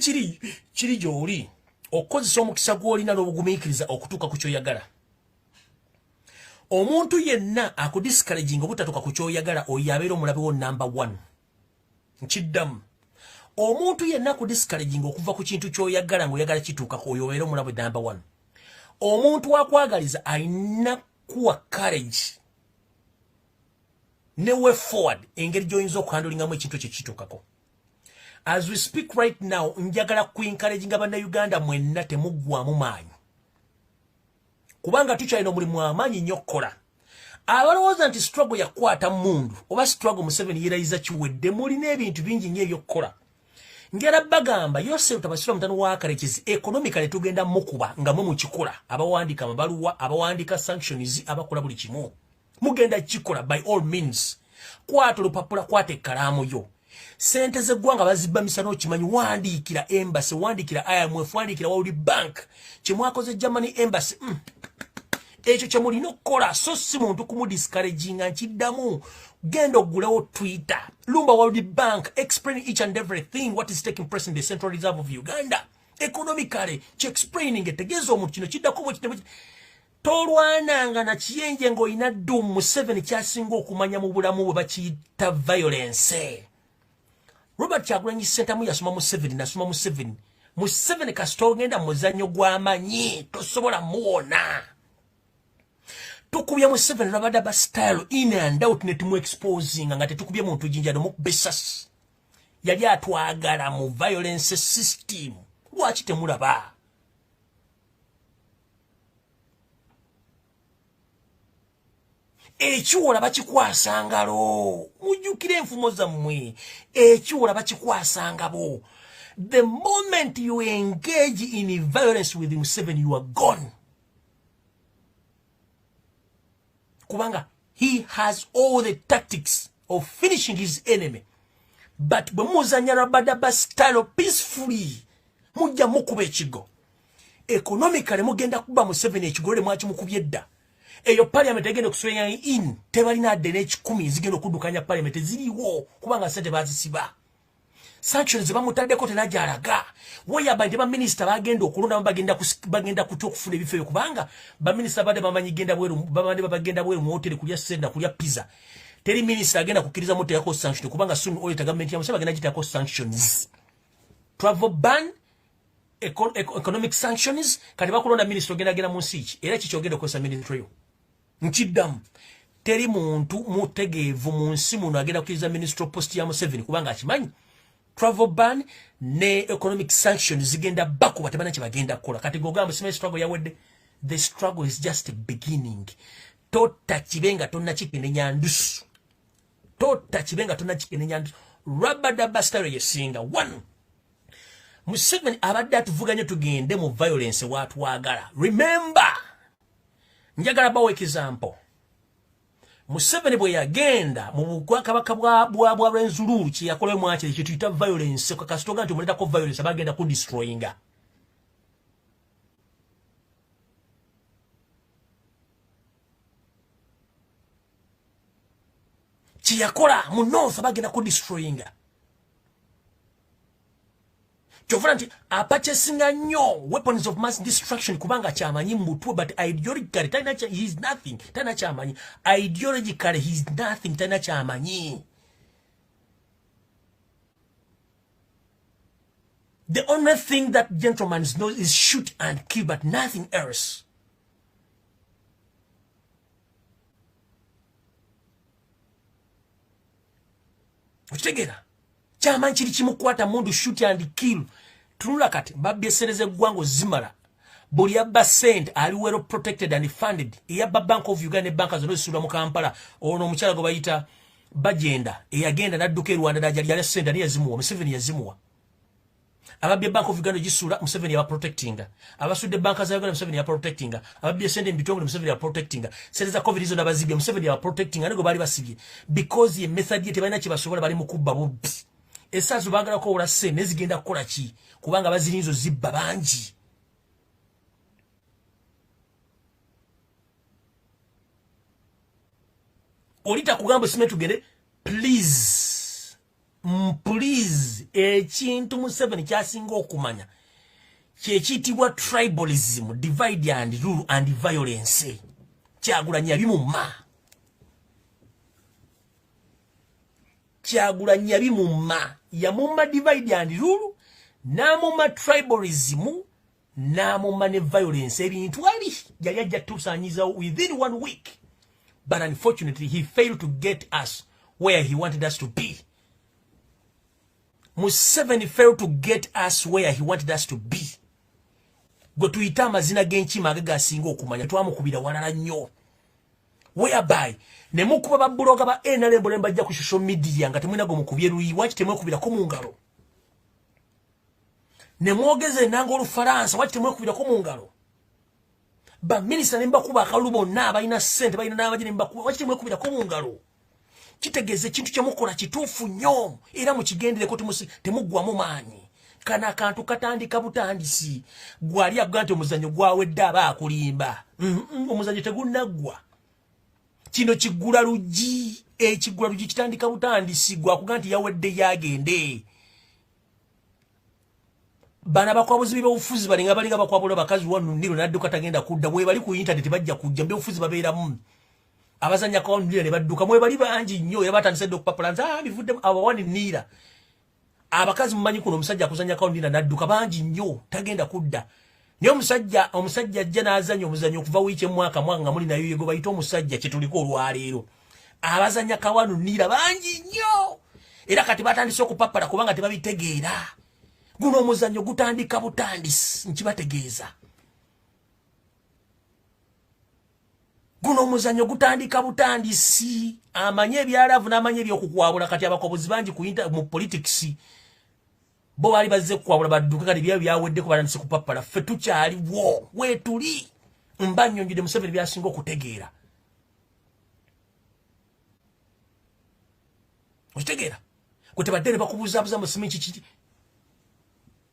kiri gy'oli okukozesa omukisa gw'olina n'obugumiikiriza okutuuka ku kyoyagala omuntu yenna akudiscouraginga obutatuuka ku kyoyagala oyo abeera omulabewo number 1 nkiddamu omuntu yenna akudiscouraginga okuva ku kintu kyoyagala ng'oyagala kituukako oyo obeera omulabe number 1 omuntu akwagaliza alina kuwa courage ne way forward engeri gy'oyinza okuhandulingamu ekintu ekyo kituukako as we speak right now njagala kuencouraginga bannayuganda mwenna temuggwamu maanyi kubanga tukyalina omulimu amaanyi nnyo okukola abalowooza nti struggle yakwata mundu oba struggle Museveni yeerayiza kiwedde mulina ebintu bingi nnyo ebyokukola ngera bagamba yose utabasira mutano wa karekezi economically tugenda mukuba nga mwe mukikola abawandiika amabaluwa abawandiika sanctions abakola buli kimu mugenda kikola by all means kwata lupapula kwata ekkalaamu yo sente zeggwanga bazibba misano kimanyi wandiikira embassy wandiikira IMF wandiikira World Bank kimwakoze Germany embassy ekyo kyemulina okukola so si muntu kumudiscouraginga nkiddamu genda ogulewo Twitter lumba World Bank explain each and everything what is taking place in the Central Reserve of Uganda economically explaining etegeeza omuntu kino kiddako bwe tolwananga na kiyenje ng'olina ddumu 7 kyasinga okumanya mu bulamu bwe bakiyita violence Robert Kyagulanyi Ssentamu yasoma mu 7 nasoma mu 7 mu 7 kasita ogenda mu muzannyo gw'amanyi tosobola muwona tukubye mu 7 rabada ba style in and out ne tumu exposing nga tetukubye muntu jinja no besas yali atwagala mu violence system lwaki temulaba ekiwola bakikwasangalo mujjukire enfumo zammwe ekiwola bakikwasangabo the moment you engage in violence with Museveni you are gone kubanga he has all the tactics of finishing his enemy but bwe muzanya rabadaba style peacefully mujja mukuba ekigo economically mugenda kuba Museveni ekigolole mwaki mukubye dda eyo parliament egenda okuswenya in tebalina adde n'ekikumi zigenda okuddukanya parliament ziriwo kubanga sente bazisiba sanctions bamutaddeko tenajalaga weyaba nti baminisita bagenda okulonda bagenda kutya okufuna ebifo ebyo kubanga baminisita badde bamanyi genda bweru babande babagenda bweru mu hoteli kulya senda kulya pizza teri minisita agenda kukkiriza muteekako sanctions kubanga soon all the government yamusaba agenda giteekako sanctions travel ban economic sanctions kati bakulonda minisita ogenda genda mu nsi ki era kiki ogenda okozesa ministry yo nkiddamu teri muntu mutegeevu mu nsi muno agenda kukkiriza ministry post ya Museveni kubanga akimanyi travel ban ne economic sanctions zigenda bakuba tebana kye bagenda kukola kati gogamba sima struggle yawedde the struggle is just a beginning tota kibenga tonna kikene nyandusu tota kibenga tonna kikene nyandusu rabada bastaro yesinga 1 Museveni abadde atuvuganya tugende mu violence watwagala remember njagala bawo example Museveni bwe yagenda mu bwakabaka bwa Rwenzululu kye yakola mwaki ekyo tuyita violence kwa kasitoga nti muleta ko violence bagenda ku destroyinga kye yakola mu north bagenda ku destroyinga kyovula nti apachesinga nnyo weapons of mass destruction kubanga kyamanyi mutwe but ideologically he is nothing tana kyamanyi ideologically he is nothing tana kyamanyi the only thing that gentleman knows is shoot and kill but nothing else ukitegera Chaman chiri chimukwata mundu shoot and kill. Tunula kati babye sereze gwango zimara. Buli yabba sent ali well protected and funded. Yabba Bank of Uganda banka zono sura mu Kampala ono mukyala go bayita Bajenda eyagenda nadduka Rwanda dajali yale sent ali yazimuwa Museveni yazimuwa. Ababye Bank of Uganda gisura Museveni ya protecting. Abasudde banka za Uganda Museveni ya protecting. Ababye sent mbitongole Museveni ya protecting. Sereza COVID hizo nabazibye Museveni ya protecting anigo bali basibye because ye method ye tebalina kibasobola bali mukubba bubbi. Esazu bagala ko ola se nezigenda kukola ki kubanga bazirinzo zibba bangi. Olita kugamba sime tugende please please ekintu Museveni kyasinga okumanya kyekitibwa tribalism, divide and rule and violence. Kyagulanya bimumma. Kyagulanya bimumma. Yamumma divide and rule, namumma tribalism, namumma ne violence. Ebintu ali yali ajja tusanyiza within 1 week. But unfortunately, he failed to get us where he wanted us to be. Museveni failed to get us where he wanted us to be. Go tuyita amazina genchi magaga singo okumanya twamukubira walala nnyo. Whereby ne mukuba babbuloga ba NRM bolemba jja ku social media nga temwina go mukubye luyi waki temwekubira ko mu ngalo. Ne mwogeze nango Olufaransa waki temwekubira ko mu ngalo. Ba minister nemba kuba akalubo na bayina sente bayina nabaje nemba kuba waki temwekubira ko mu ngalo. Kitegeze kintu kyemukola kituufu nnyo era mukigendere ko temuggwamu maanyi. Kana kantu katandika butandisi gwali agante omuzanyo gwawedde aba akulimba omuzanyo tegunnagwa. Kino kigula luji ekigula luji kitandika butandisi gwakuganti yawedde yagende. Bana bakwabuzi b'obufuzi balinga bakwabula bakazi wanu ndiro nadduka tagenda kudda mwe bali ku internet bajja kujja mbe obufuzi babeeramu. Abazanya kwa ndiro ne badduka mwe bali bangi nnyo era batandise okupapulanza bivudde abawani nira. Abakazi mumanyi kuno omusajja akuzanya kwa ndiro nadduka bangi nnyo tagenda kudda. Niyo omusajja ajja n'azanya omuzanyo okuva wiike mwaka nga muli nayo yego bayita omusajja kyetuliko olwaleero. Abazanya kawanu nira bangi nnyo era kati batandise okupapala kubanga tebabitegeera. Guno omuzanyo gutandika butandisi nkibategeeza. Guno omuzanyo gutandika butandisi amanye ebyalavu n'amanye ebyokukwabula kati abakobozi bangi mu politics bo bali bazze kukwabula badduka kati byawedde ko batandise kupapala ffe tukyaliwo wetuli mbanyonjide Museveni byasinga okutegeera. Okitegeera kutebadde ne bakubuzabuza musimi kiki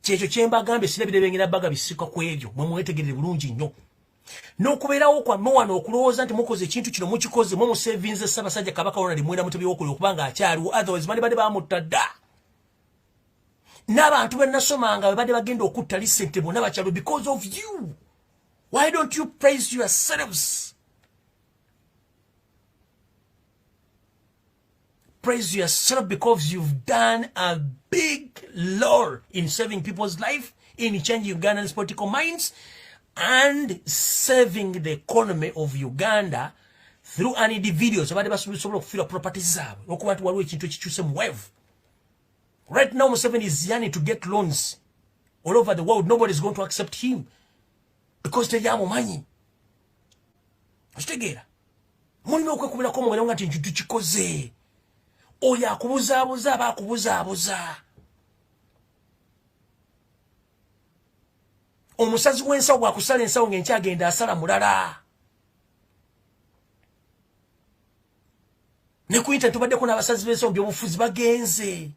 kyekyo kyembagambe sirabire bengera baga bisika ku ebyo mwe mwetegerere bulungi nnyo. N'okubeerawo kwammwe wano okulowooza nti mukoze ekintu kino mukikoze mwe musevinze Ssaabasajja Kabaka Ronald Mwenda Mutebi w'okulya okubanga akyaliwo otherwise badde bamutta dda. N'abantu be nasomanga badde bagenda okutta lisente bonna bakyalo because of you. Why don't you praise yourselves? Praise yourself because you've done a big role in saving people's life, in changing Uganda's political minds, and saving the economy of Uganda through an individual. So bade basobola okufira properties zaabwe okuba nti waliwo ekintu ekikyuse mu wealth. Right now Museveni is yearning to get loans all over the world. Nobody is going to accept him because teyamu manyi. Okitegeera mulina okwekubirako omwoyo nga nti ekintu kikoze. Oyo akubuzaabuza aba akubuzaabuza. Omusazi w'ensawo bwakusala ensawo ng'enkyagenda asala mulala. Ne ku internet tubaddeko n'abasazi b'ensawo by'obufuzi bagenze.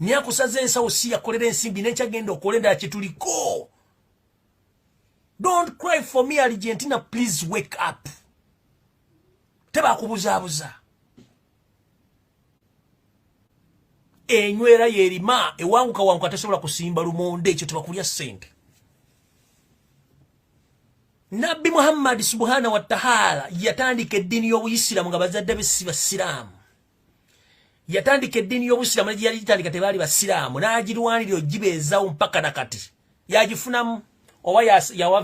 Naye akusaza ensawo si yakolera ensimbi n'enkyagenda okola endala kye tuliko. Don't cry for me, Argentina, please wake up. Tebakubuzaabuza. Enywera yerima ewanguka tasobola kusimba lumonde ekyo tebakulya ssente. Nabbi Muhammad subhanahu wa ta'ala yatandika eddiini y'Obuyisiraamu nga bazadde be si Basiraamu. Yatandika eddiini y'Obuyisiraamu ne yali tandika tebaali Basiraamu n'agirwanira ogibeezawo mpaka nakati. Yagifunamu oba yawa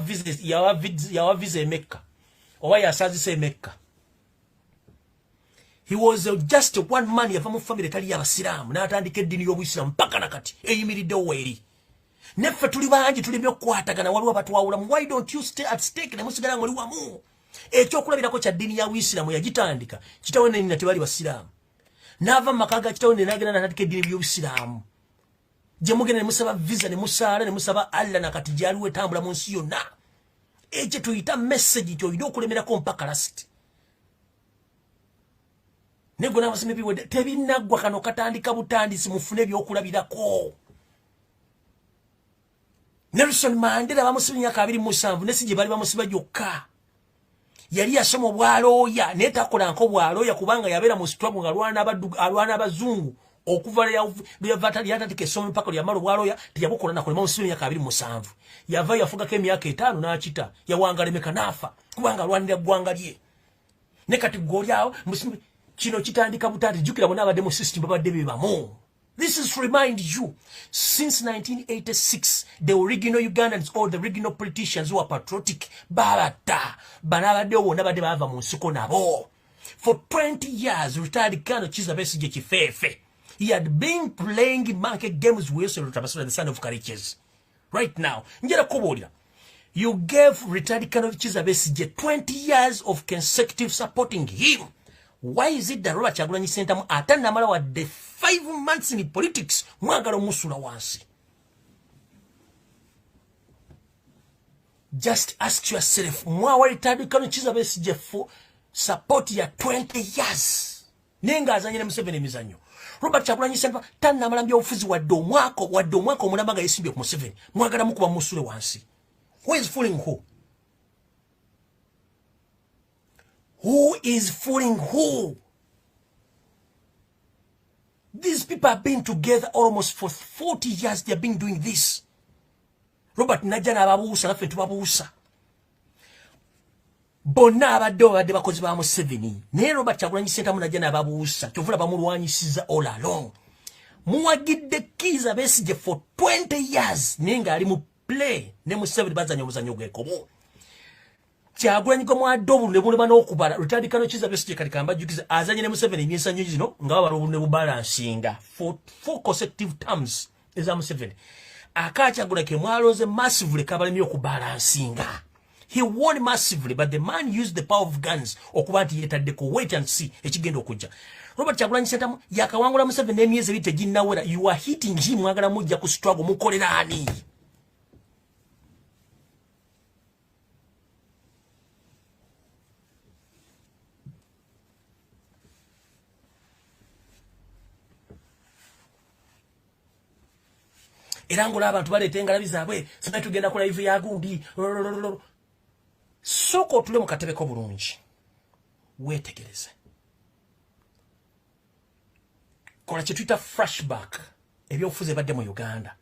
visa e Mecca oba yasazisa e Mecca. He was just one man yava mu family tali y'abasiraamu n'atandika eddiini y'obuyisiraamu mpaka nakati eyimiriddewo eri. Neffe tuli bangi tulimye okukwatagana waliwo abatwawulamu. Why don't you stay at stake ne musigala ng'oli wamu? Ekyokulabirako kya ddiini ya Buyisiraamu yagitandika kitawe ne nnyina tebali basiraamu. N'ava mu maka ga kitawe ne n'agenda n'atandika eddiini y'obuyisiraamu. Gye mugenda ne musaba visa ne musaala ne musaba Allah nakati gyaliwo etambula mu nsi yonna. Ekyo tuyita message ky'olina okulemerako mpaka lasiti. Nego n'abasemi biwedde tebinaggwa kano katandika butandisi mufune ebyokulabirako. Nelson Mandela bamusiba emyaka 27 nesi gye bali bamusiba gyokka. Yali yasoma obwalooya naye takola nko bwalooya kubanga yabeera mu struggle alwana abazungu okuva lyatandika essomo mpaka lyamala obwalooya teyabukola nakola bamusiba emyaka 27. Yava yafugako emyaka 5 n'akita yawangala emeka n'afa kubanga alwanira ggwanga lye. Ne kati gw'oli awo musimbe kino kitandika butati jukira bonna abadde mu system babadde bebamu. This is to remind you, since 1986, the original Ugandans or the original politicians who are patriotic, barata, banabade wonabade bava mu nsiko nabo. For 20 years, retired Colonel Kizza Besigye Kifefe. He had been playing market games with the son of Kariches. Right now, njera kubolira. You gave retired Colonel Kizza Besigye 20 years of consecutive supporting him. Why is it that Robert Kyagulanyi Ssentamu atanda mala wa the 5 months in politics mwagala musula wansi? Just ask yourself, mwawa retired Colonel Kizza Besigye for support ya 20 years. Nenga azanyire Museveni emizanyo. Robert Kyagulanyi Ssentamu tanda mala mbya ofuzi wadde omwaka omulamaga yesimbye ku Museveni. Mwagala mukuba musule wansi. Who is fooling who? Who is fooling who? These people have been together almost for 40 years. They have been doing this. Robert Najana ababuusa naffe tubabuusa. Bonna abadde babadde bakozi ba Museveni. Naye Robert Kyagulanyi Ssentamu Najana ababuusa. Kyovula bamulwanyisiza all along. Muwagidde Kizza Besigye for 20 years. Naye ng'ali mu play. Ne Museveni bazanya omuzanyo gw'ekkobo. Kyagulanyi ko mwaddobu ne bulema n'okubala retired Colonel Kizza Besigye kati kamba jukiza azanye ne Museveni emyesanyo gino nga balo ne bubalansinga for 4 consecutive terms eza Museveni Kyagulanyi ke mwaloze massively kabalemi okubalansinga. He won massively, but the man used the power of guns okuba nti yetaddeko wait and see ekigenda okujja. Robert Kyagulanyi Ssentamu yakawangula Museveni emyezi ebiri teginnawera. You are hitting him mwagala mujja ku struggle mukolera ani? Erangola abantu baleeta engalabi zaabwe sima tugenda ku live ya gundi. Soko tule mu katebe ko bulungi. Weetegereze. Kola kye tuyita flashback ebyobufuzi badde mu Uganda.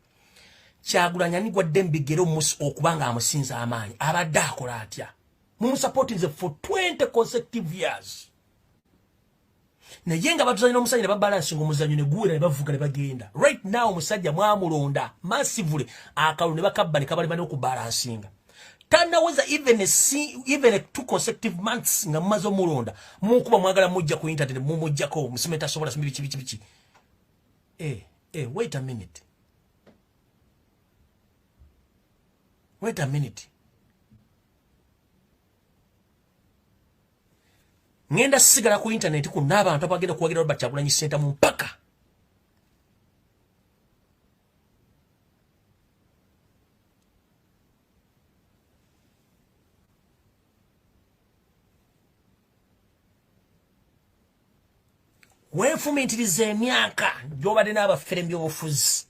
Kyagulanyi anigwadde mbigero musi okubanga amusinza amaanyi. Abadde akola atya? Mumusupporting for 20 consecutive years. Naye nga batuzanyi n'omusajja ne babalansinga omuzanyo ne guwera ne bavuga ne bagenda. Right now omusajja mwamulonda massively akalulu ne bakabba ne kabali bane okubalansinga. Tanaweza even 2 consecutive months nga mumaze omulonda mukuba mwagala mujja ku internet mumujjako musimeta sobola simbi bichi. Wait a minute. Wait a minute. Ngenda sigala ku internet ku n'abantu abagenda kuwagira Robert Kyagulanyi Ssentamu mpaka. Weefumiitiriza emyaka gy'obadde n'abafere by'obufuzi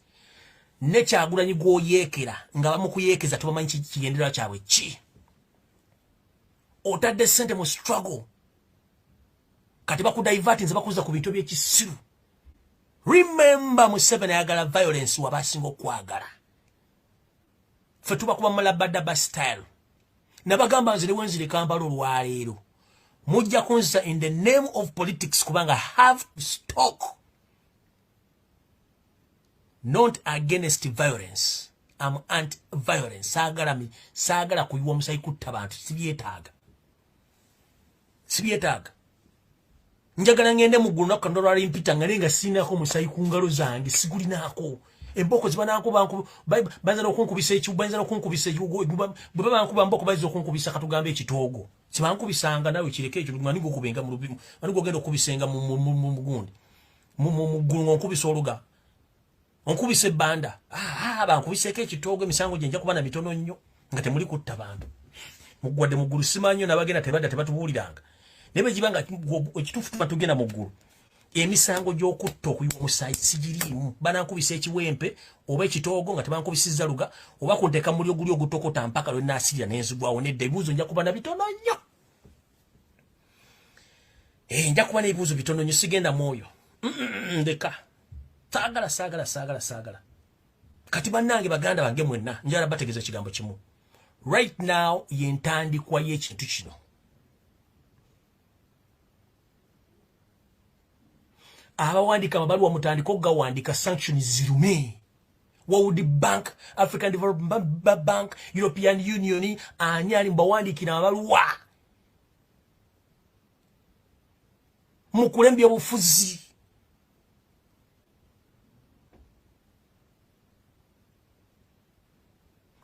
ne Kyagulanyi gw'oyeekera nga bamukuyeekeza tubamanyi kigendererwa kyabwe ki. Otadde ssente mu struggle. Kati bakudiverti nze bakuza ku bintu by'ekisiru. Remember Museveni ayagala violence wabasinga okwagala. Ffe tubakuba malabadaba style. Nabagamba nzire wenzire Kampala olwaleero. Mujja kunzisa in the name of politics kubanga have to stop. Not against violence. I'm anti-violence. Sagala kuyiwa musayi kutta bantu. Sibyetaaga. njagala ngende muggulu nakka ndolwala impita nga nenga sinako musayi ku ngalo zange sigulinako emboko zibanako banza okunkubisa ekibu banza okunkubisa ekibu bwe bankuba mboko banza okunkubisa katugambe ekitoogo kibankubisanga nawe kireke ekyo ngani gokubenga mu lubimu ngani gogenda okubisenga mu mugundi mu muggulu ngonkubisa oluga onkubisa ebbanda bankubiseko ekitoogo emisango gye nja kuba na mitono nnyo nga temuli kutta bantu mugwadde muggulu simanyo nabagenda tebadda tebatubuuliranga naye bwe gibanga ekituufu tuba tugenda mu ggulu emisango gy'okutta okuyiwa omusaayi sigiriimu banankubisa ekiwempe oba ekitoogo nga tebankubisizza luga oba kunteeka muli oguli ogutokota mpaka lwe naasirira n'enzigwawo nedda ebibuuzo nja kuba na bitono nnyo nja kuba n'ebibuuzo bitono nnyo sigenda mwoyo ndeka saagala kati bannange baganda bange mwenna njala bategeeza ekigambo kimu right now yentandikwa y'ekintu kino abawandika amabaluwa mutandika okugawandika sanctions zirume World Bank, African Development Bank, European Union anyali mbawandikira amabaluwa mukulembya obufuzi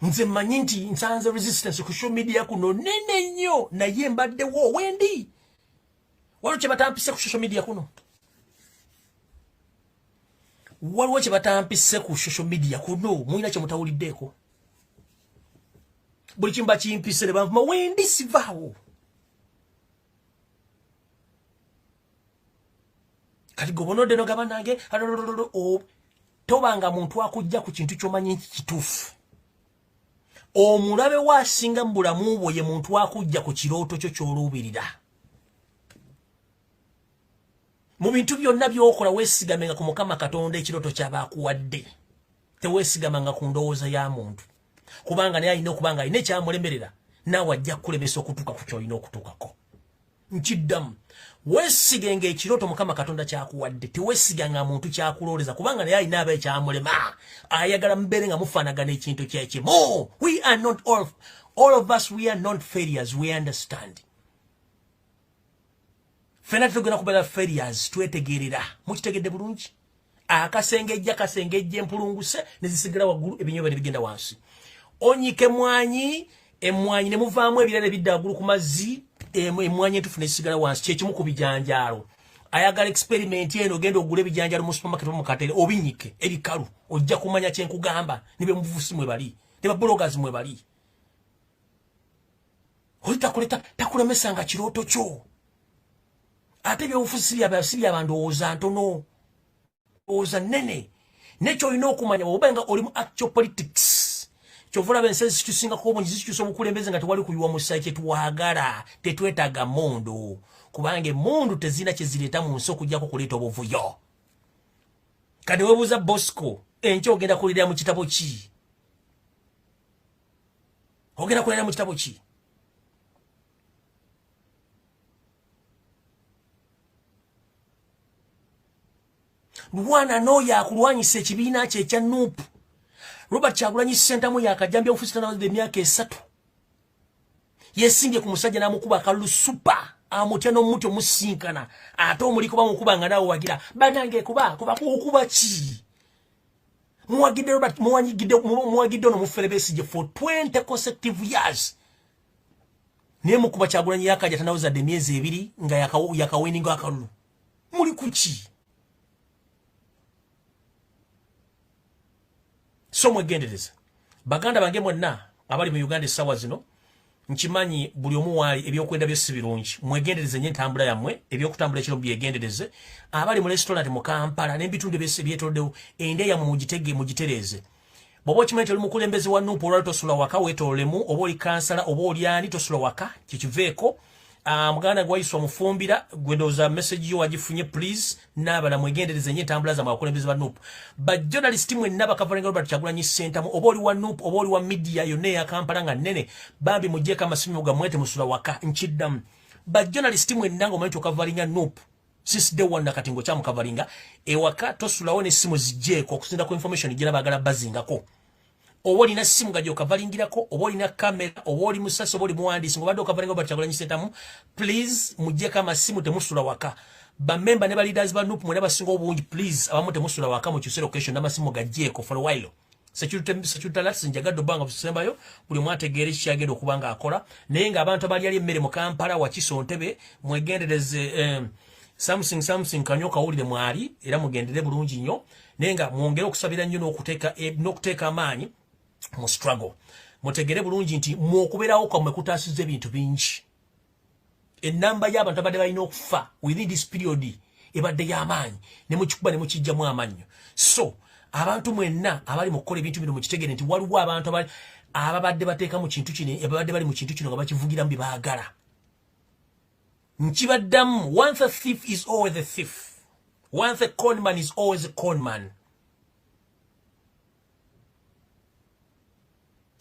nze manyi nti nsanze resistance ku social media kuno nene nnyo naye mbaddewo wendi waliwo kye batampise ku social media kuno waliwo kye batampise ku social media kuno mulina kye mutawuliddeeko buli kimu bakimpise ne banvuma wendi sivaawo kati gobonodde no gabanange tobanga muntu akujja ku kintu ky'omanyi kituufu omulabe waasinga mu bulamu bwo ye muntu akujja ku kirooto kyo ky'oluubirira mu bintu byonna by'okola weesigamenga ku Mukama Katonda ekirooto ky'abaakuwadde teweesigamanga ku ndowooza ya muntu kubanga naye alina okubanga alina ekyamulemerera naawe ajja kukulemesa okutuuka ku ky'olina okutuukako nkiddamu weesigenga ekirooto Mukama Katonda kyakuwadde teweesiganga muntu kyakulooleza kubanga naye alina aba ekyamulema ayagala mubeere nga mufaanagana ekintu kyekimu we are not all of us we are not failures we understand fena tugenda kubeera failures twetegerera mukitegedde bulungi akasengejja empulunguse nezisigala waggulu ebinyobe ne bigenda wansi onyike emwanyi ne muvaamu ebirala ebidda waggulu ku mazzi emwanyi entufu nezisigala wansi kyekimu ku bijanjaalo ayagala experiment eno ogenda ogula ebijanjaalo mu supermarket mu katale obinyike ebikalu ojja kumanya kyenkugamba nibe muvusi mwe bali ne bloggers mwe bali olitakuleta takulemesanga kirooto kyo ate byobufuzi si byabandowooza ntono oza nene nekyo olina okumanya obenga oli mu actual politics kyovula bense zitusinga obungi zikyusa obukulembeze nga tewali kuyiwa musaayi kyetwagala tetwetaaga mondo kubanga emundu tezina kyezireeta mu nsi okujjako kuleeta obuvuyo kati webuuza Bosco enkya ogenda kulira mu kitabo ki ogenda kulira mu kitabo ki Lwana n'oyo akulwanyisa ekibiina kye ekya Nuupu Robert Kyagulanyi Ssentamu yakajjambya obufuzi tanawaze emyaka 3 yesimbye ku musajja n'amukuba akalulu supa amutya n'omuti omusinkana ate omuliko bamukuba nga naawe wagira banange kuba kukuba ki muwagidde Robert muwagidde ono muferebesije for 20 consecutive years naye mukuba Kyagulanyi yakajja tanawaze emyezi 2 nga yakaweninga akalulu muli kuki so mwegendereza baganda bange mwenna abali mu Uganda essaawa zino nkimanyi buli omu waali ebyokwenda byesi birungi mwegendereze nye entambula yammwe ebyokutambula ekiro byegendereze abali mu restaurant mu Kampala n'ebitundu byesi byetoloddewo ende yammwe mugitereeze bw'oba okimanyi nti oli mukulembeze wa Nuupu olwali tosula waka weetoolemu oba oli kansala oba oli ani tosula waka kyekiveeko muganda gwayiswa mufumbira gwendooza message yo wagifunye please nabala mwegendereze nye entambula zammwe abakulembeze ba Nuupu bajournalist mwenna bakavalenga Robert Kyagulanyi Ssentamu oba oli wa Nuupu oba oli wa media yonna eya Kampala nga nnene bambi mugjeeko amasimu gammwe temusula waka nkiddamu bajournalist mwenna nga omanyi okavalinga Nuupu since day one nakati ng'okyamukavalinga ewaka tosulawo n'essimu zijjeeko okusinda ku information gye baagala bazingako oba olina simu nga gy'okavalingirako oba olina kamera oba oli musasi oba oli muwandiisi ng'obadde okavalinga Robert Kyagulanyi Ssentamu please mugjeeko amasimu temusula waka ba member ne ba leaders ba nupu mwene basinga obungi please abamu temusula waka mu kisero location n'amasimu gajjeko for a while security alerts njagado banga busembayo buli mwategeere kyagenda okubanga akola naye nga abantu abali ali emmere mu Kampala wakiso Ntebe mwegendereze something kanyoka ulire mwali era mugendere bulungi nnyo naye nga mwongere okusabira nnyo n'okuteeka amaanyi mu struggle mutegere bulungi nti mwokuberawo kwamwe kutaasiza ebintu bingi enamba y'abantu abadde balina okufa within this period ebadde y'amaanyi ne mukikuba ne mukijjamu amannyo so abantu mwenna abali mu kukola ebintu bino mukitegere nti waliwo abantu ababadde bateeka mu kintu kino ababadde bali mu kintu kino nga bakivugiramu bye baagala nkibaddamu once a thief is always a thief once a conman is always a conman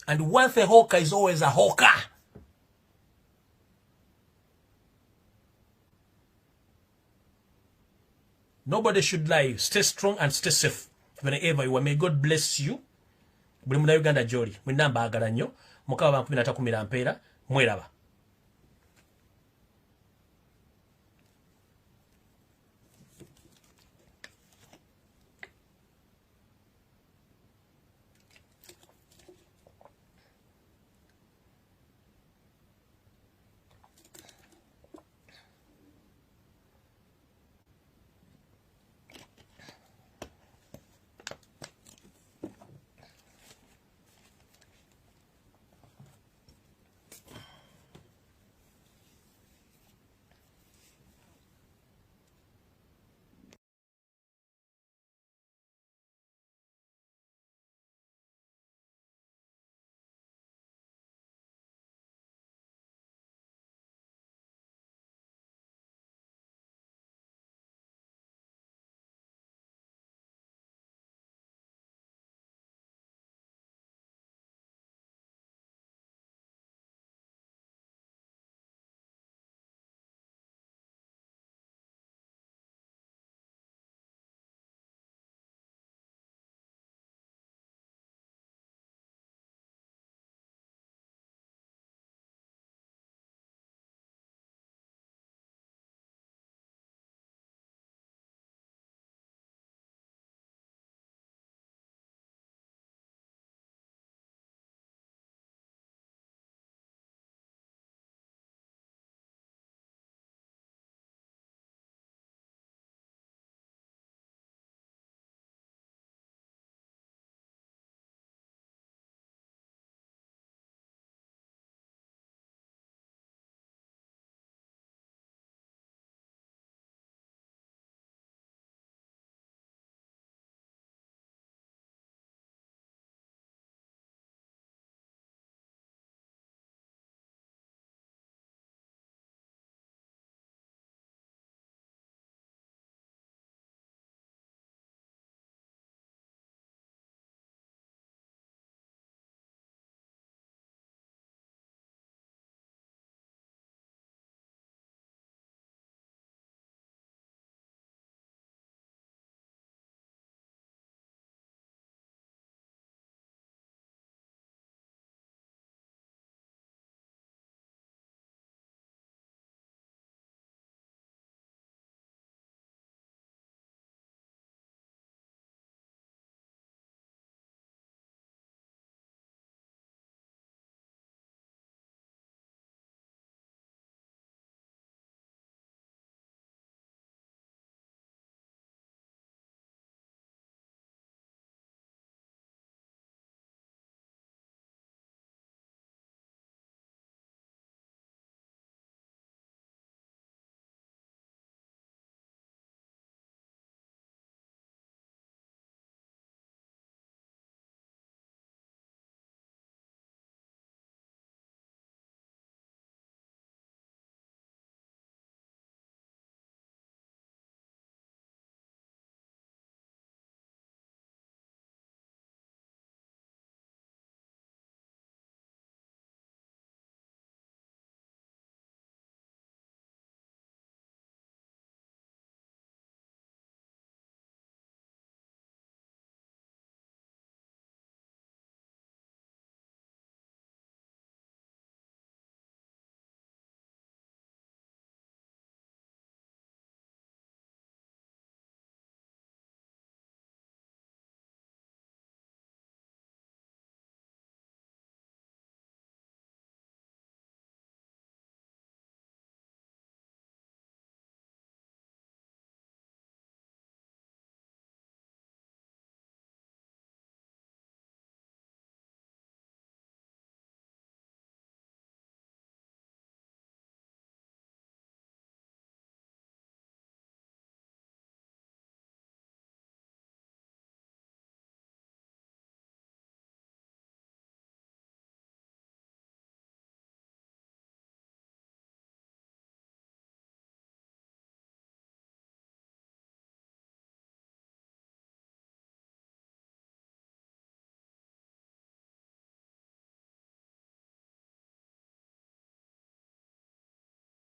and once a hawker is always a hawker. Nobody should lie. Stay strong and stay safe whenever you are. May God bless you. Buli muna Uganda joli. Mwinamba agala nnyo. Mukaba 13 mpeera. Mweraba.